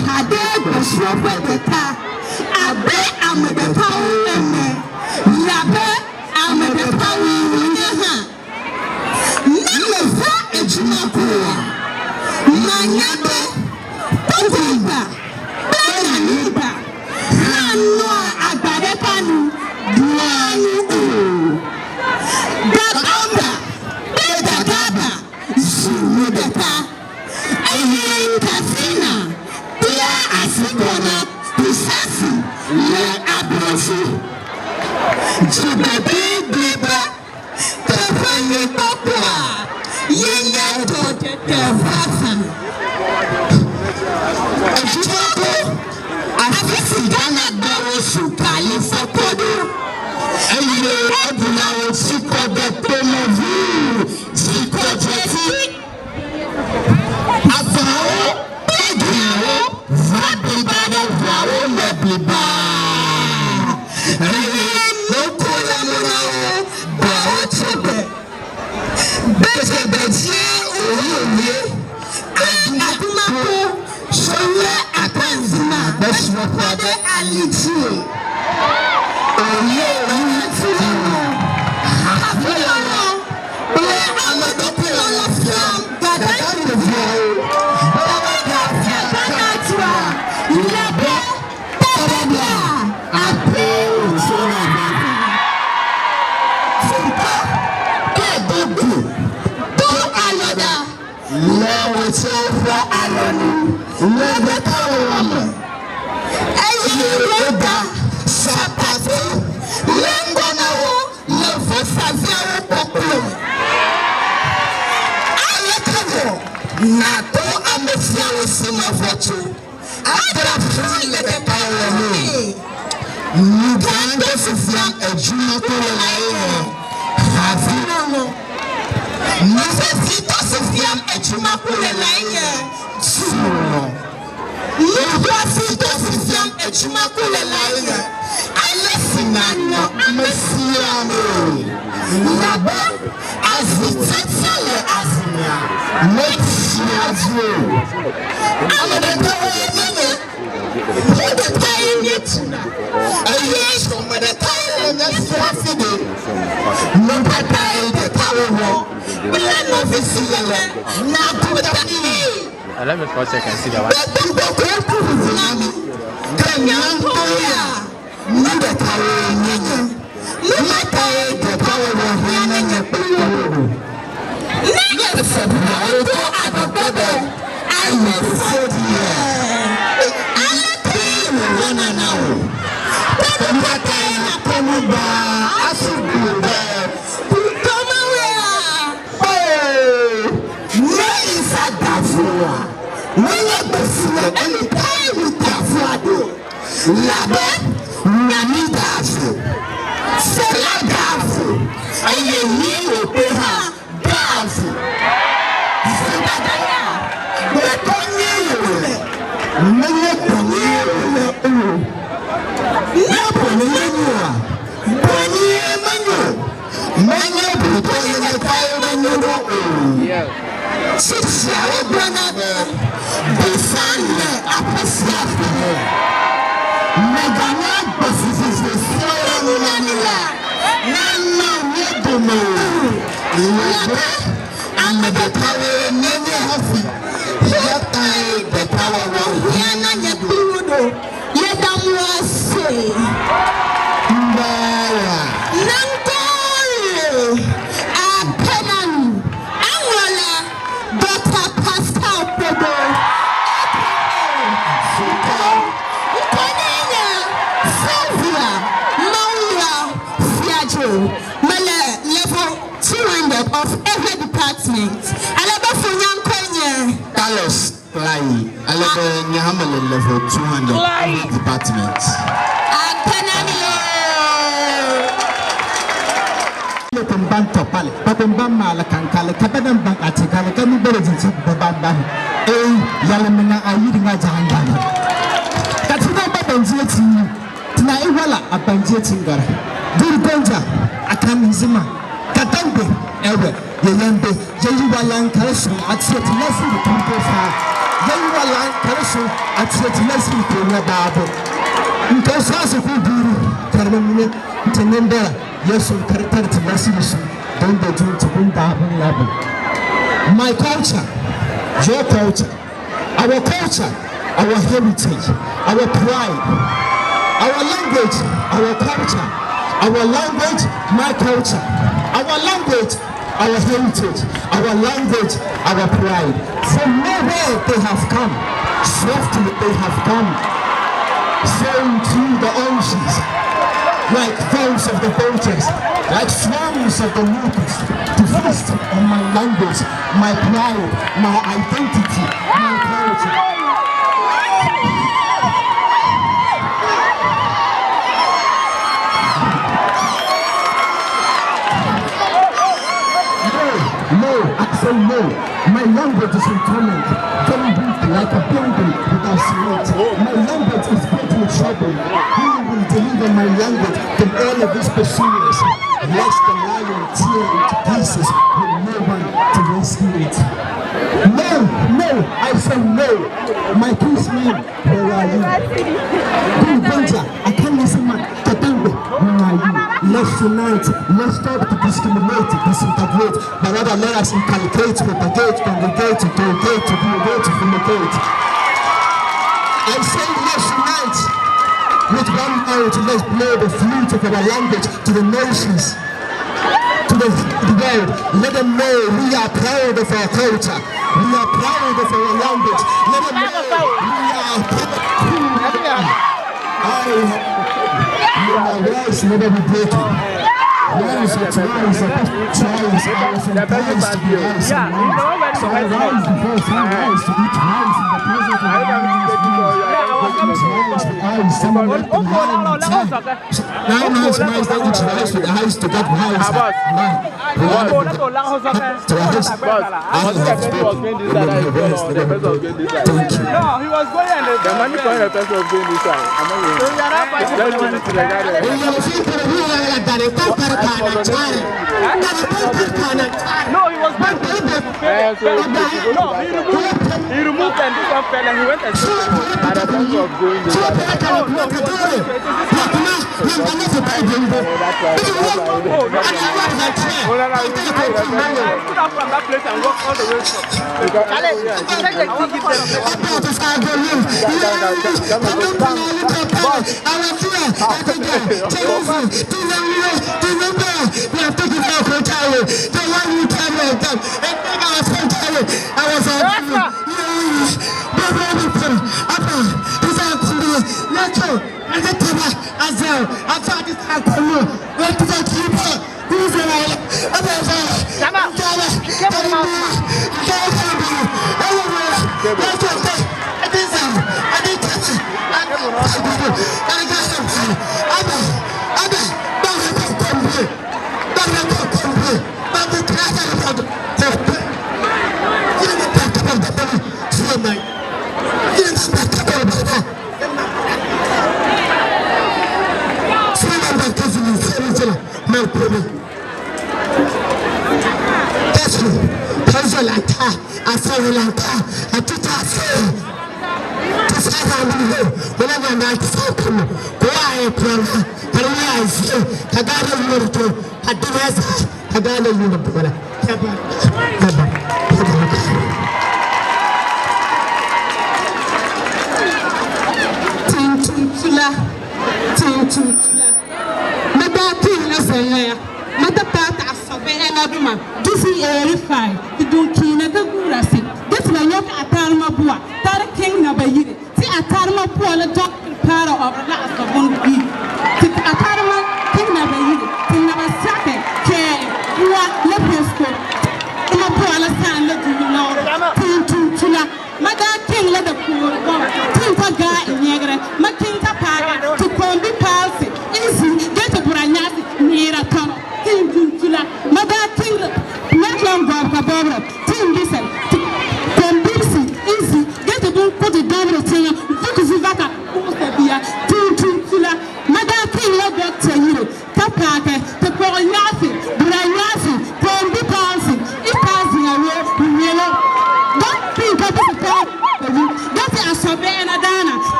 Hade Bashwa Beta, Abe Amade Power, Yabe Amade Power, Nileva Ajumako, Manyabe, Pogba, Benaniba, Hanwa Abadepanu, Duanu, Gabamba, Bedagaba, Zumudeta, Kafina. Africana, Pisafi, Le Abrasi, Jibabi, Biba, Tafani Papua, Yenya Tote, Tafafa. Ajumako, Africana Barosu, Kalifa Kodo, Ayo Abuna, Siko de Pelovu, Siko Jeti, Afao, Pedro. Vabibada Vao Lebiba Nokula Murao Baochebe Bete Betie Oye Ajumako Shoye Akanzima Beshwapade Aliti Oye Oye Hafilano Oye Amadopila Lafiam Gadaki Vao Necesitas enviar Ajumako le laie. Necesitas enviar Ajumako le laie. Alesinano amesiamo. Naba azitata le azimia. Metsiazo. Amadawe nene. Madatai netuna. Ayesho madatai nesiafide. Madatai de tawo. Let me for a second see that one. Level 200 departments. My culture, your culture, our heritage, our pride, our language, our culture, our language, my culture, our language, our heritage, our language, our pride. From nowhere they have come, swiftly they have come, sailing through the oceans, like those of the vultures, like swarms of the locusts, to feast on my language, my pride, my identity, my culture. No, my language is in torment, very weak like a building without cement. My language is getting in trouble. Who will deliver my language from all of these pursuers? Lest the lion tear into pieces with no one to rescue it. No, I say no. My policeman, where are you? Good danger, I can't listen, man. Katambe, where are you? Let's unite, let's stop to discriminate, disintegrate, but rather let us inculcate, propagate, congregate, interrogate, to delegate, to fumigate. I say let's unite with one heart, let's blow the flute of our language to the nations, to the world. Let them know we are proud of our culture. We are proud of our language. Let them know our voice never be broken. Yes, it's nice. Twice. I was surprised to be nice. So I rise before it's not nice to be twice in the presence of the someone like the man in time. Now it's nice that each rise with eyes to get wise. No, he was going and the man was going this side. No, he was going to no, he removed and this one fell and he went and at the time of going this side. From that place and walk all the way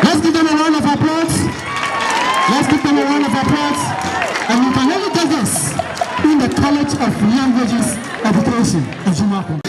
Let's give them a round of applause. Let's give them a round of applause. And you can only get this in the College of Languages Education, Ajumako.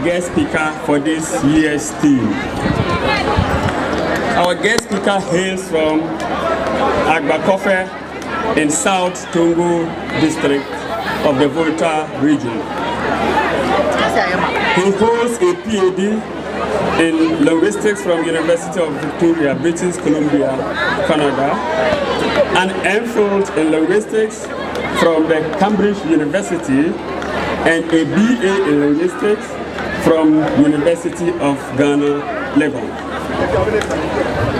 guest speaker for this year's theme. Our guest speaker hails from Agbakofe in South Tongo district of the Volta region. He holds a PhD in linguistics from University of Victoria, British Columbia, Canada, an MPhil in linguistics from the Cambridge University, and a BA in linguistics from University of Ghana, Legon.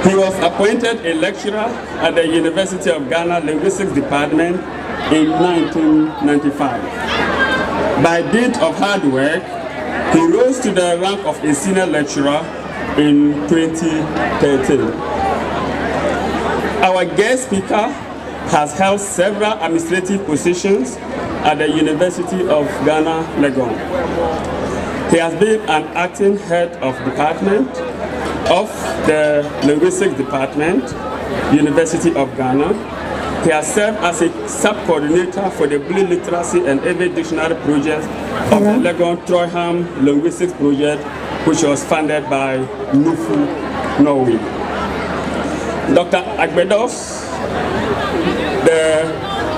He was appointed a lecturer at the University of Ghana Linguistics Department in 1995. By dint of hard work, he rose to the rank of a senior lecturer in 2013. Our guest speaker has held several administrative positions at the University of Ghana, Legon. He has been an acting head of department of the Linguistics Department, University of Ghana. He has served as a sub-coordinator for the Blue Literacy and Avid Dictionary project of the Legon Troyham Linguistics Project, which was funded by NUFU, Norway. Dr. Agbedos,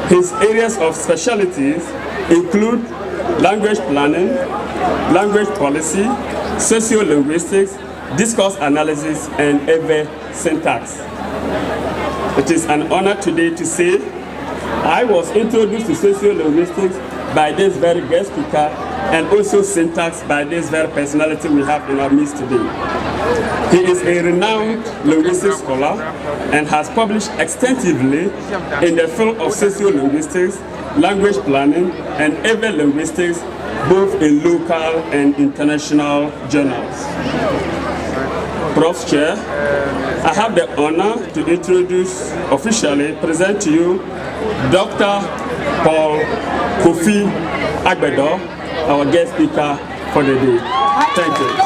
his areas of specialties include language planning, language policy, sociolinguistics, discourse analysis, and EVE syntax. It is an honor today to say I was introduced to sociolinguistics by this very guest speaker and also syntax by this very personality we have in our midst today. He is a renowned linguistics scholar and has published extensively in the field of sociolinguistics, language planning, and EVE linguistics, both in local and international journals. Prof. Chair, I have the honor to introduce, officially present to you, Dr. Paul Kofi Agbedo, our guest speaker for the day. Thank you.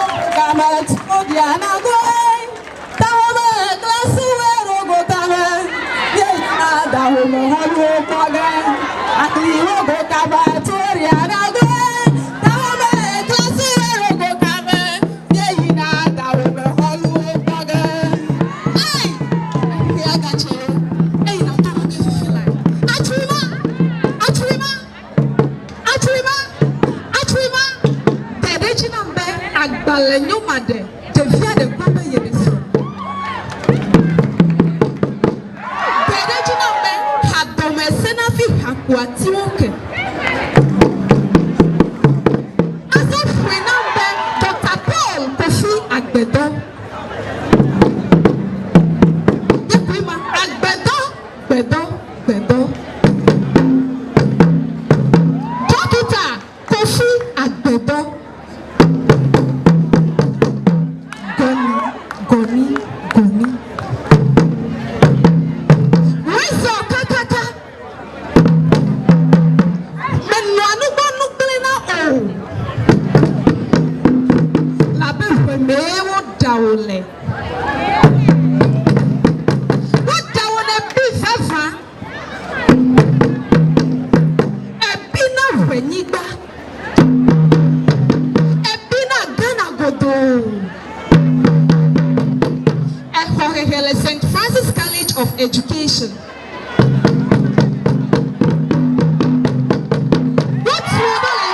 St. Francis College of Education.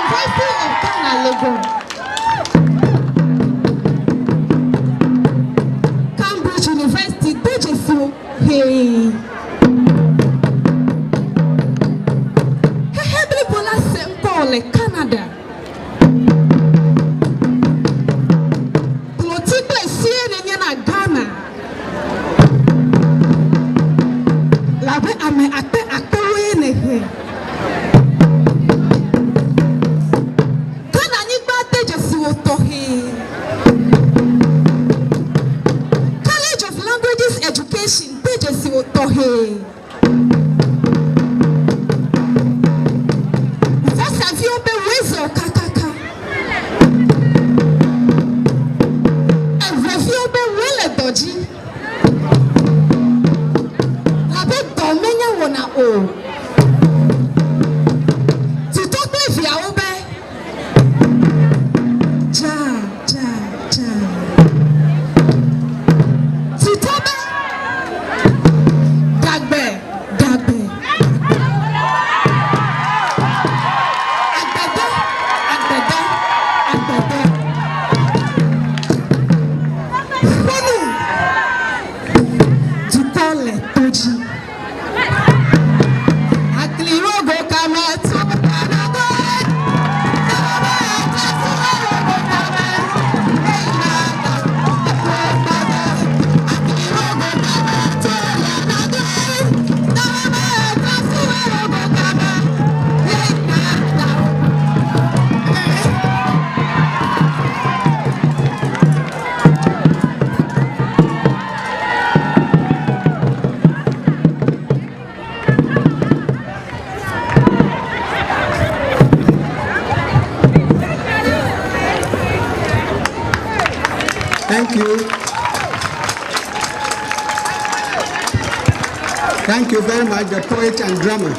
University of Ghana, Legon. Cambridge University, DJSU, hey. Hebrew Bola St. Paul, Canada. Political CNN in Ghana. Labe ame ate akowe nehe. Ghana nyigba DJSU otohe. College of Languages Education, DJSU otohe. Ja Thank you. Thank you very much, the poet and drummer.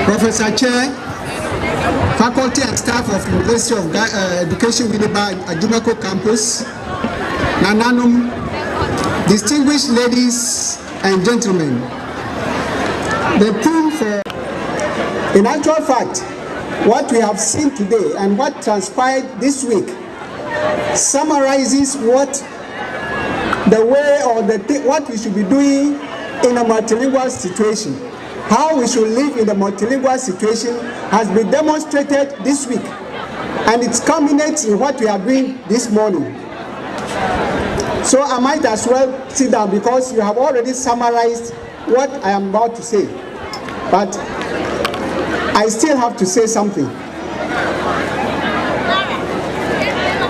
Professor Chair, faculty and staff of University of Education Winneba Ajumako campus, Nananum, distinguished ladies and gentlemen. The theme for, in actual fact, what we have seen today and what transpired this week summarizes what the way or what we should be doing in a multilingual situation. How we should live in a multilingual situation has been demonstrated this week, and it culminates in what we are doing this morning. So I might as well sit down because you have already summarized what I am about to say, but I still have to say something.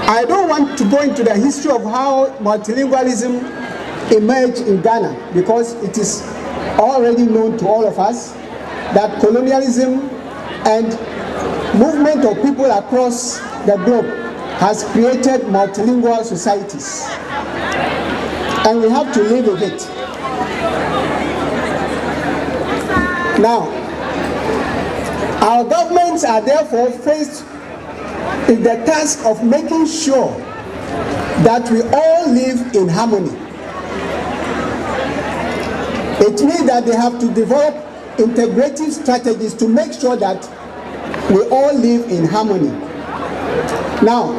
I don't want to go into the history of how multilingualism emerged in Ghana, because it is already known to all of us that colonialism and movement of people across the globe has created multilingual societies, and we have to live with it. Now, our governments are therefore faced with the task of making sure that we all live in harmony. It means that they have to develop integrative strategies to make sure that we all live in harmony. Now,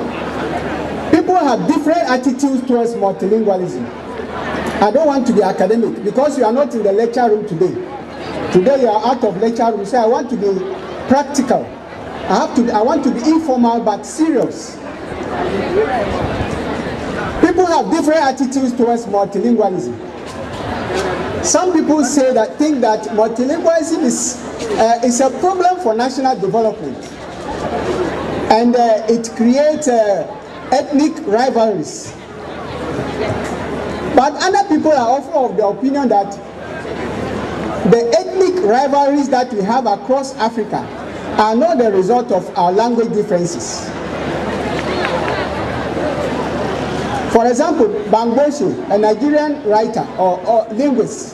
people have different attitudes towards multilingualism. I don't want to be academic because you are not in the lecture room today. Today you are out of lecture room, so I want to be practical. I want to be informal but serious. People have different attitudes towards multilingualism. Some people think that multilingualism is a problem for national development, and it creates ethnic rivalries. But other people are also of the opinion that the ethnic rivalries that we have across Africa are not the result of our language differences. For example, Bangboshi, a Nigerian writer or linguist,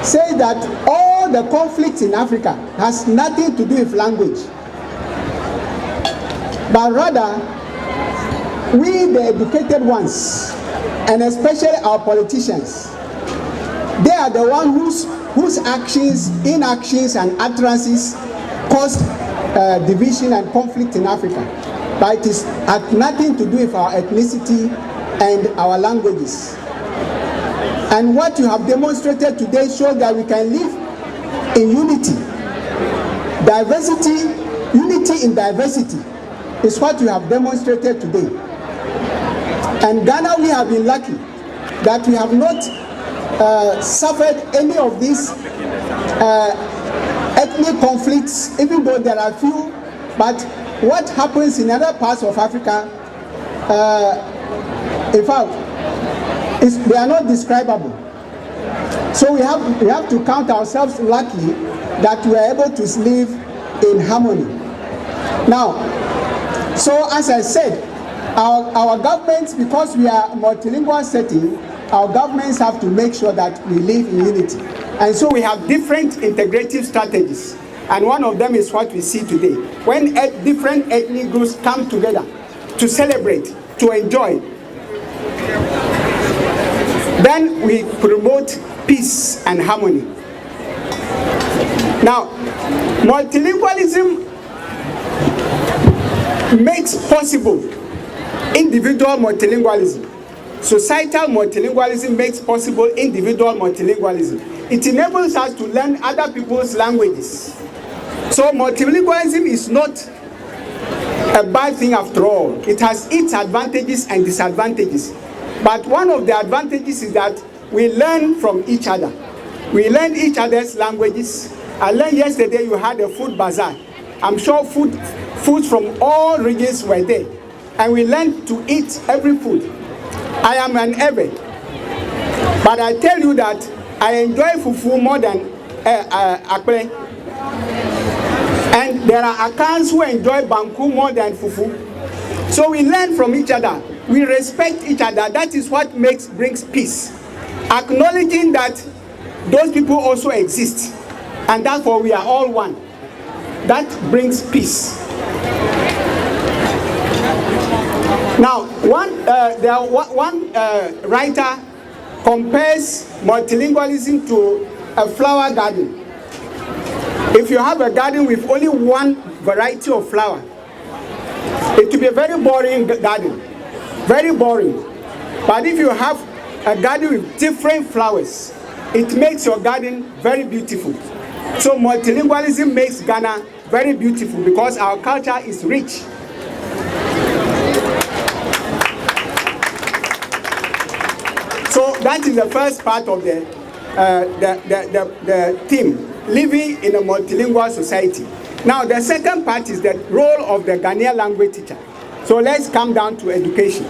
says that all the conflicts in Africa has nothing to do with language, but rather we, the educated ones, and especially our politicians, they are the ones whose actions, inactions, and utterances cause division and conflict in Africa. But it has nothing to do with our ethnicity and our languages. And what you have demonstrated today shows that we can live in unity. Diversity, unity in diversity is what you have demonstrated today. And Ghana, we have been lucky that we have not suffered any of these ethnic conflicts, even though there are few. But what happens in other parts of Africa, in fact, they are not describable. So we have to count ourselves lucky that we are able to live in harmony. Now, so as I said, our governments, because we are a multilingual setting, our governments have to make sure that we live in unity. And so we have different integrative strategies. And one of them is what we see today. When different ethnic groups come together to celebrate, to enjoy, then we promote peace and harmony. Now, multilingualism makes possible individual multilingualism. Societal multilingualism makes possible individual multilingualism. It enables us to learn other people's languages. So multilingualism is not a bad thing after all. It has its advantages and disadvantages. But one of the advantages is that we learn from each other. We learn each other's languages. I learned yesterday you had a food bazaar. I'm sure foods from all regions were there. And we learned to eat every food. I am an avid. But I tell you that I enjoy fufu more than akple. And there are Akans who enjoy banku more than fufu. So we learn from each other. We respect each other. That is what brings peace. Acknowledging that those people also exist, and therefore we are all one. That brings peace. Now, one writer compares multilingualism to a flower garden. If you have a garden with only one variety of flower, it will be a very boring garden. Very boring. But if you have a garden with different flowers, it makes your garden very beautiful. So multilingualism makes Ghana very beautiful because our culture is rich. So that is the first part of the theme, living in a multilingual society. Now the second part is the role of the Ghanaian language teacher. So let's come down to education.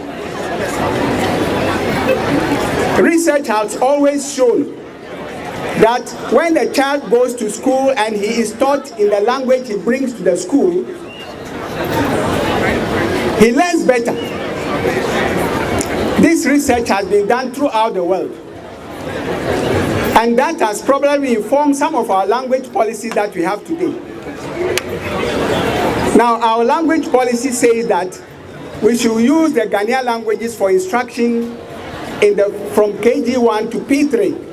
Research has always shown that when the child goes to school and he is taught in the language he brings to the school, he learns better. This research has been done throughout the world. And that has probably informed some of our language policies that we have today. Now, our language policy says that we should use the Ghanaian languages for instruction from KG1 to P3.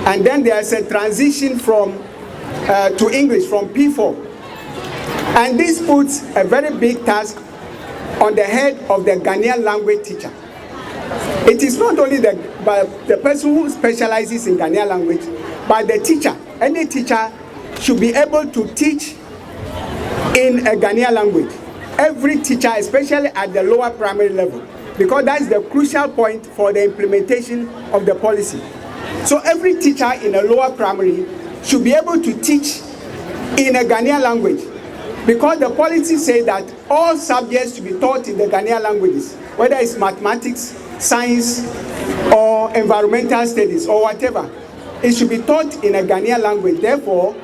And then there's a transition to English from P4. And this puts a very big task on the head of the Ghanaian language teacher. It is not only the person who specializes in Ghanaian language, but the teacher. Any teacher should be able to teach in a Ghanaian language. Every teacher, especially at the lower primary level, because that's the crucial point for the implementation of the policy. So every teacher in a lower primary should be able to teach in a Ghanaian language, because the policy says that all subjects should be taught in the Ghanaian languages, whether it's mathematics, science, or environmental studies, or whatever. It should be taught in a Ghanaian language. Therefore,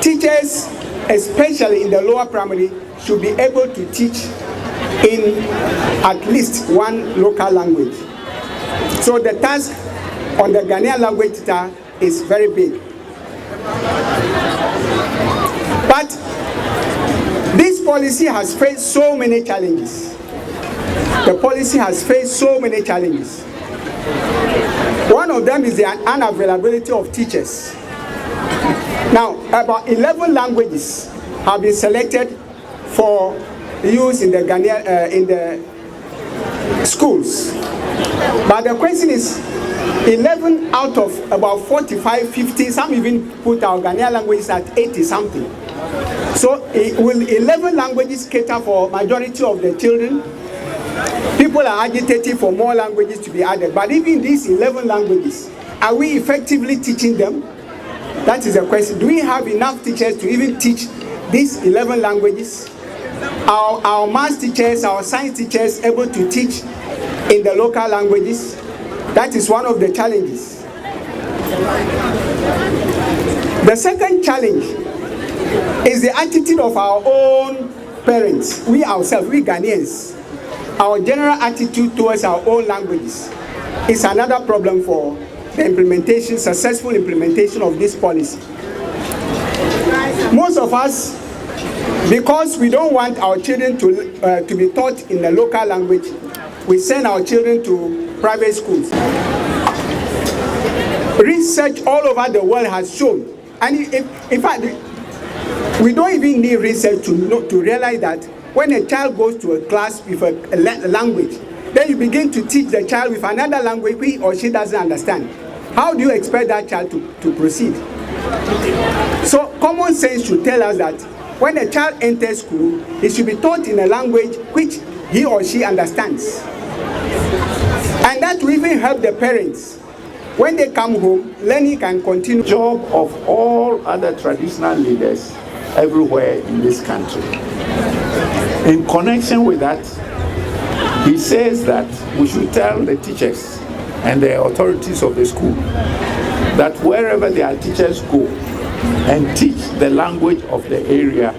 teachers, especially in the lower primary, should be able to teach in at least one local language. So the task on the Ghanaian language teacher is very big. But this policy has faced so many challenges. The policy has faced so many challenges. One of them is the unavailability of teachers. Now, about 11 languages have been selected for use in the Ghanaian in the schools. But the question is, 11 out of about 45, 50, some even put our Ghanaian languages at 80 something. So will 11 languages cater for majority of the children? People are agitating for more languages to be added. But even these 11 languages, are we effectively teaching them? That is the question. Do we have enough teachers to even teach these 11 languages? Are our math teachers, our science teachers able to teach in the local languages? That is one of the challenges. The second challenge is the attitude of our own parents, we ourselves, we Ghanaians. Our general attitude towards our own languages is another problem for the implementation, successful implementation of this policy. Most of us, because we don't want our children to be taught in the local language, we send our children to private schools. Research all over the world has shown, and in fact, we don't even need research to realize that when a child goes to a class with a language, then you begin to teach the child with another language he or she doesn't understand. How do you expect that child to proceed? So common sense should tell us that when a child enters school, he should be taught in a language which he or she understands. And that will even help the parents. When they come home, learning can continue. Job of all other traditional leaders everywhere in this country. In connection with that, he says that we should tell the teachers and the authorities of the school that wherever their teachers go, and teach the language of the area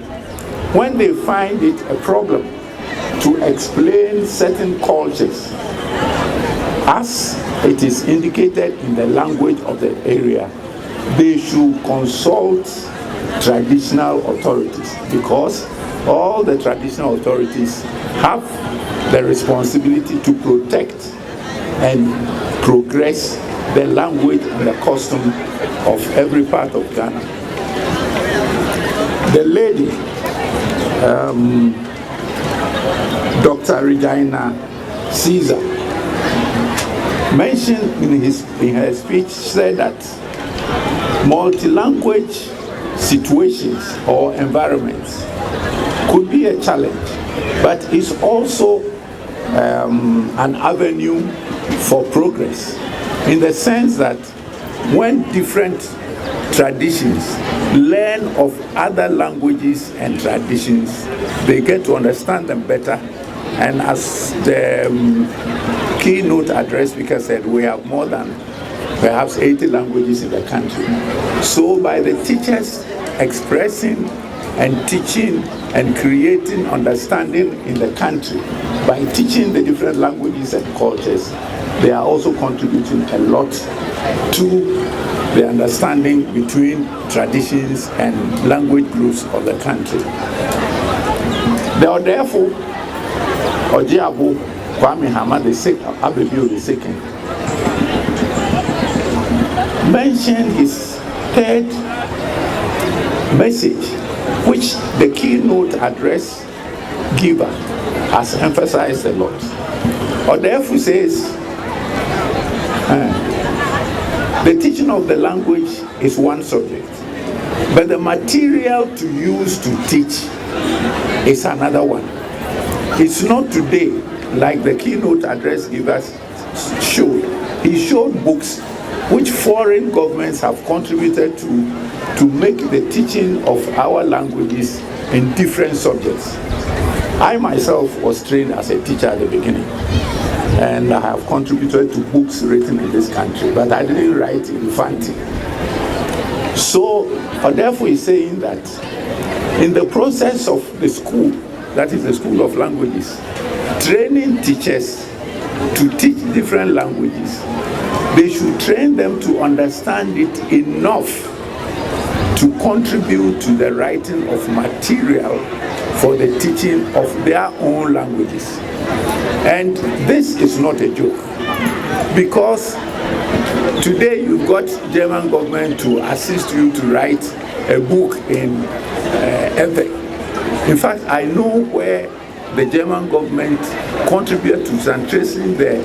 when they find it a problem to explain certain cultures as it is indicated in the language of the area. They should consult traditional authorities, because all the traditional authorities have the responsibility to protect and progress the language and the custom of every part of Ghana. The lady, Dr. Regina Caesar, mentioned in her speech, said that multi-language situations or environments could be a challenge, but it's also an avenue for progress, in the sense that when different traditions learn of other languages and traditions, they get to understand them better. And as the keynote address speaker said, we have more than perhaps 80 languages in the country. So by the teachers expressing and teaching and creating understanding in the country, by teaching the different languages and cultures, they are also contributing a lot to the understanding between traditions and language groups of the country. Therefore, Ojiabu Kwame Hama Abebiu II mentioned his third message, which the keynote address giver has emphasized a lot. Odefu says, the teaching of the language is one subject, but the material to use to teach is another one. It's not today, like the keynote address giver showed. He showed books which foreign governments have contributed to make the teaching of our languages in different subjects. I myself was trained as a teacher at the beginning, and I have contributed to books written in this country, but I didn't write in Fanti. So, therefore, he's saying that in the process of the school, that is the School of Languages, training teachers to teach different languages, they should train them to understand it enough to contribute to the writing of material for the teaching of their own languages. And this is not a joke, because today you've got German government to assist you to write a book in Ewe. In fact, I know where the German government contributed to translating the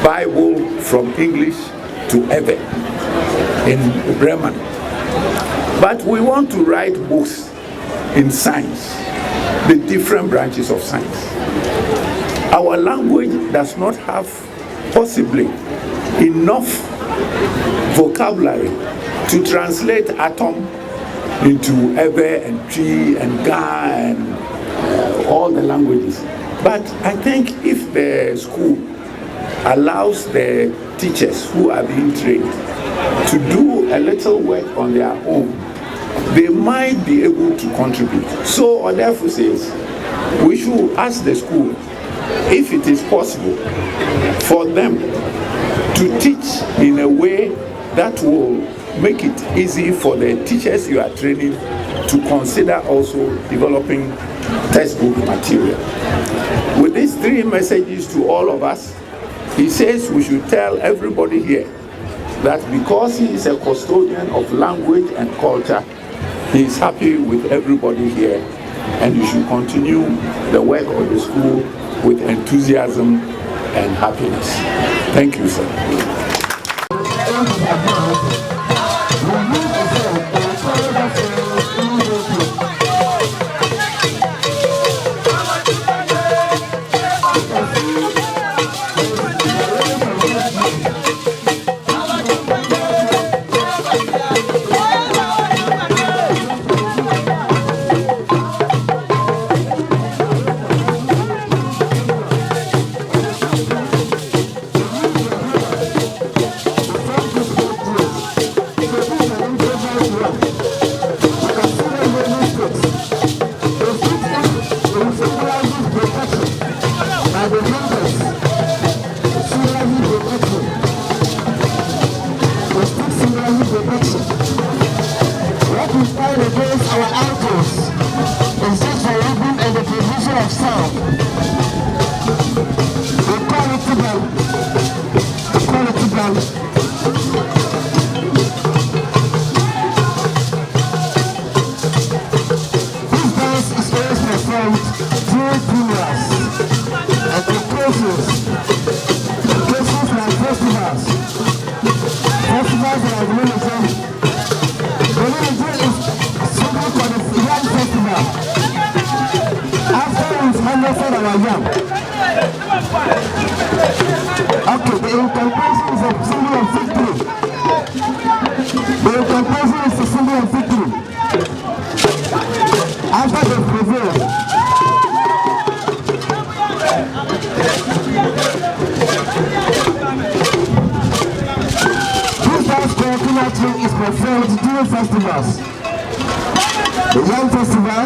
Bible from English to Ewe in Bremen. But we want to write books in science, the different branches of science. Our language does not have possibly enough vocabulary to translate atom into Ewe and Tree and Ga and all the languages. But I think if the school allows the teachers who are being trained to do a little work on their own, they might be able to contribute. So Odefu says we should ask the school if it is possible for them to teach in a way that will make it easy for the teachers you are training to consider also developing textbook material. With these three messages to all of us, he says we should tell everybody here that because he is a custodian of language and culture, he is happy with everybody here, and you should continue the work of the school with enthusiasm and happiness. Thank you, sir. prediction. What we find against our uncles is just the rhythm and the provision of sound. We call it to them. We call it to them. This dance is always performed during funerals and occasions like festivals. Festivals that are religion. The religion is something called the Yam Festival. After we've harvested our yam. Okay, the incantation is a symbol of victory. The incantation is a symbol of victory. After they prevail. This dance coconut tree is performed during festivals. The Yam Festival,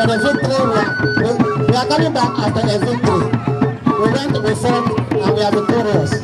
for the victory. We are coming back after a victory. We went to reform and we are victorious.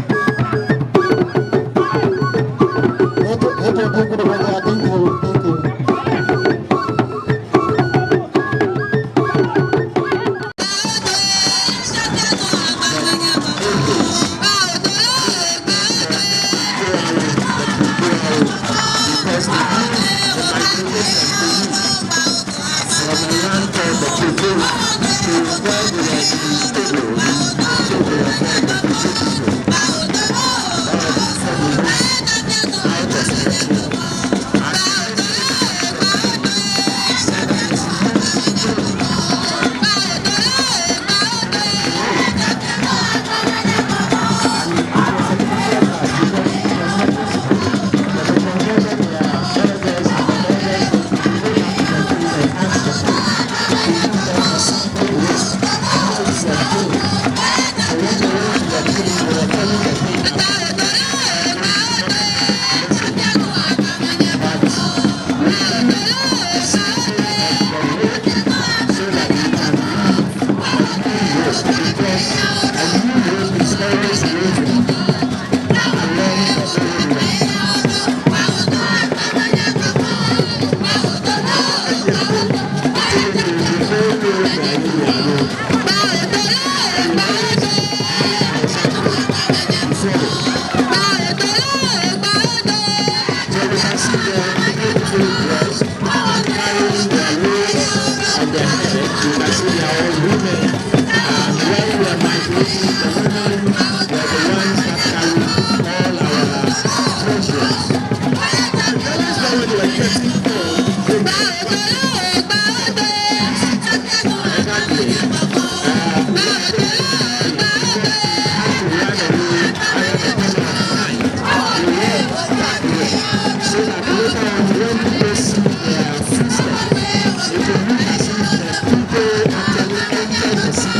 Thank you.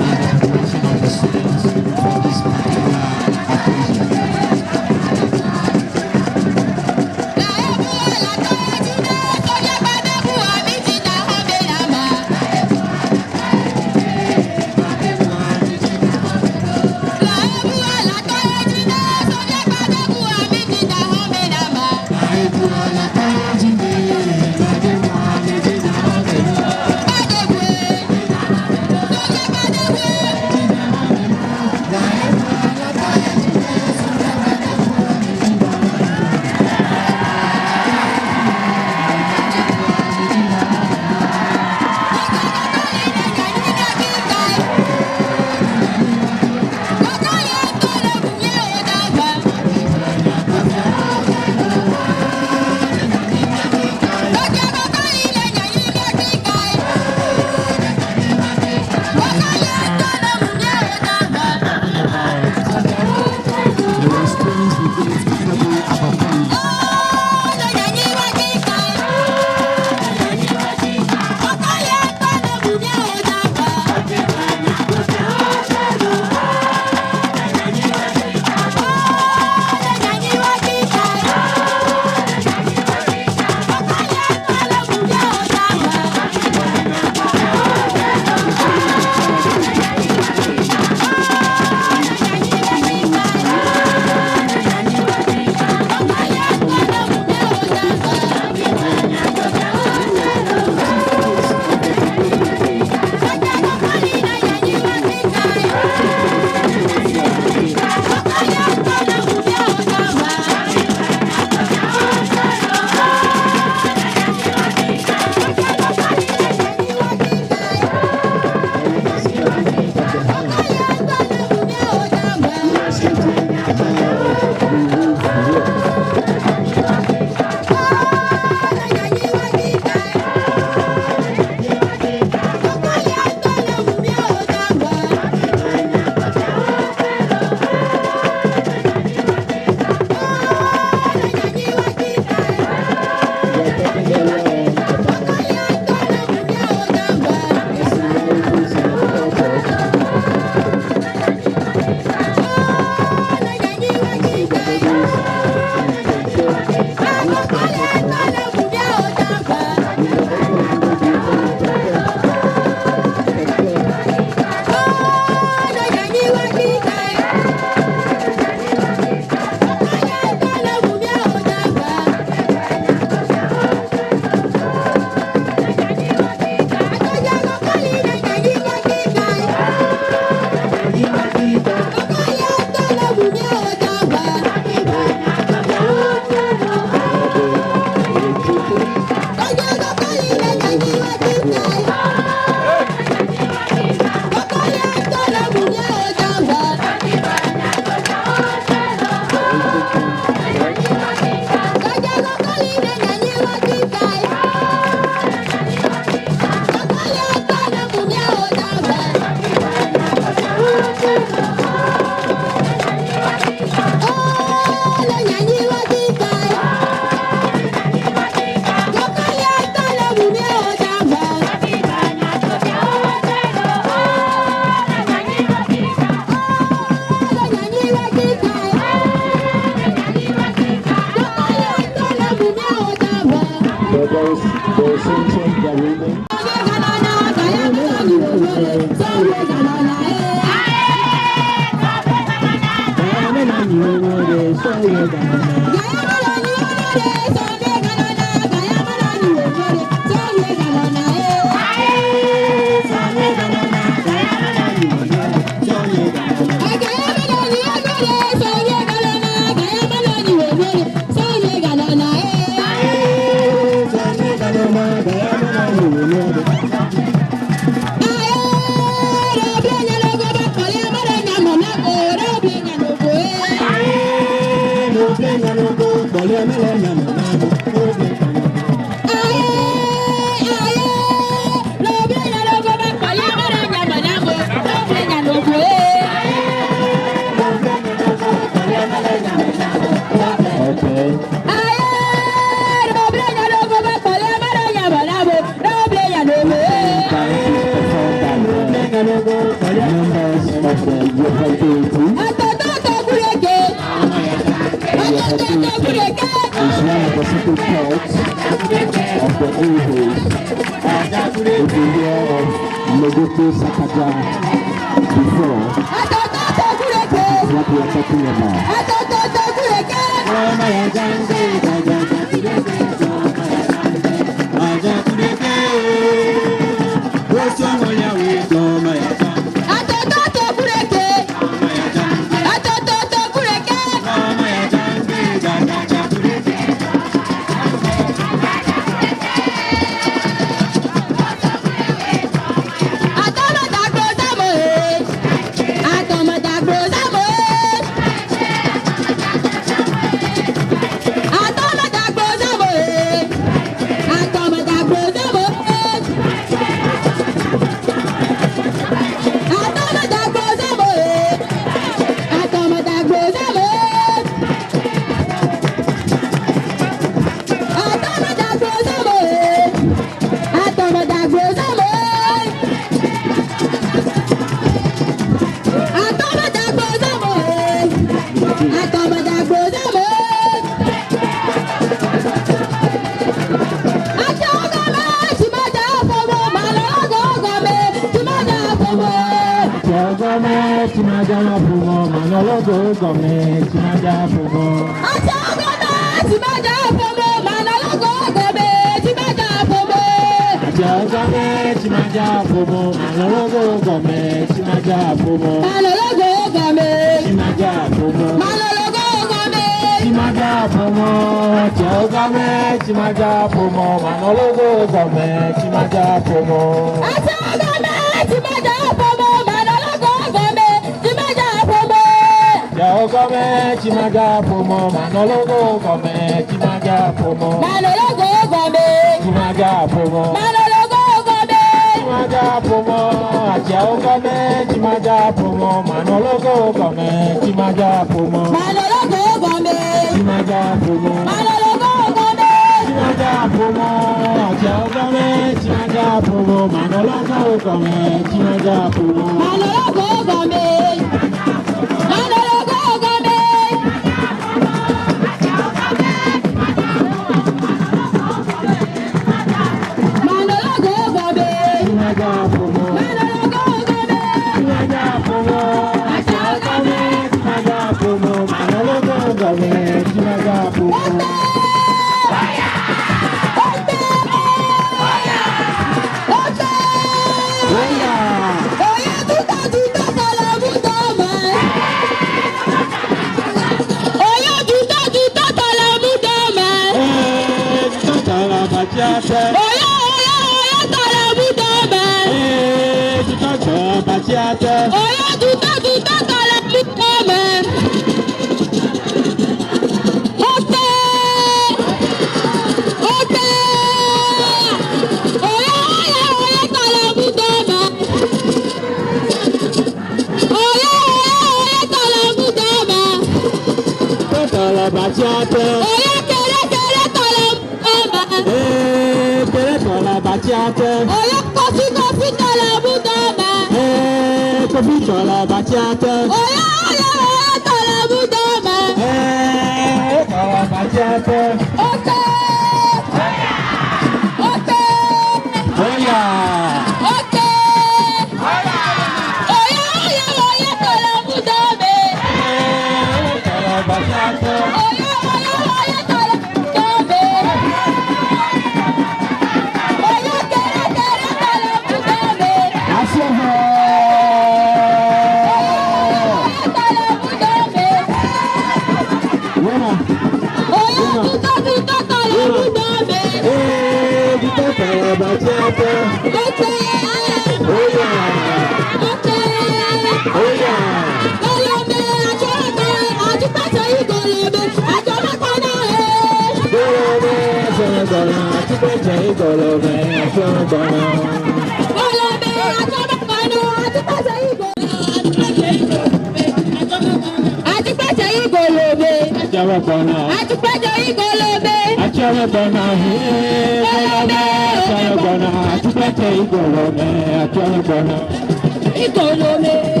Igolome.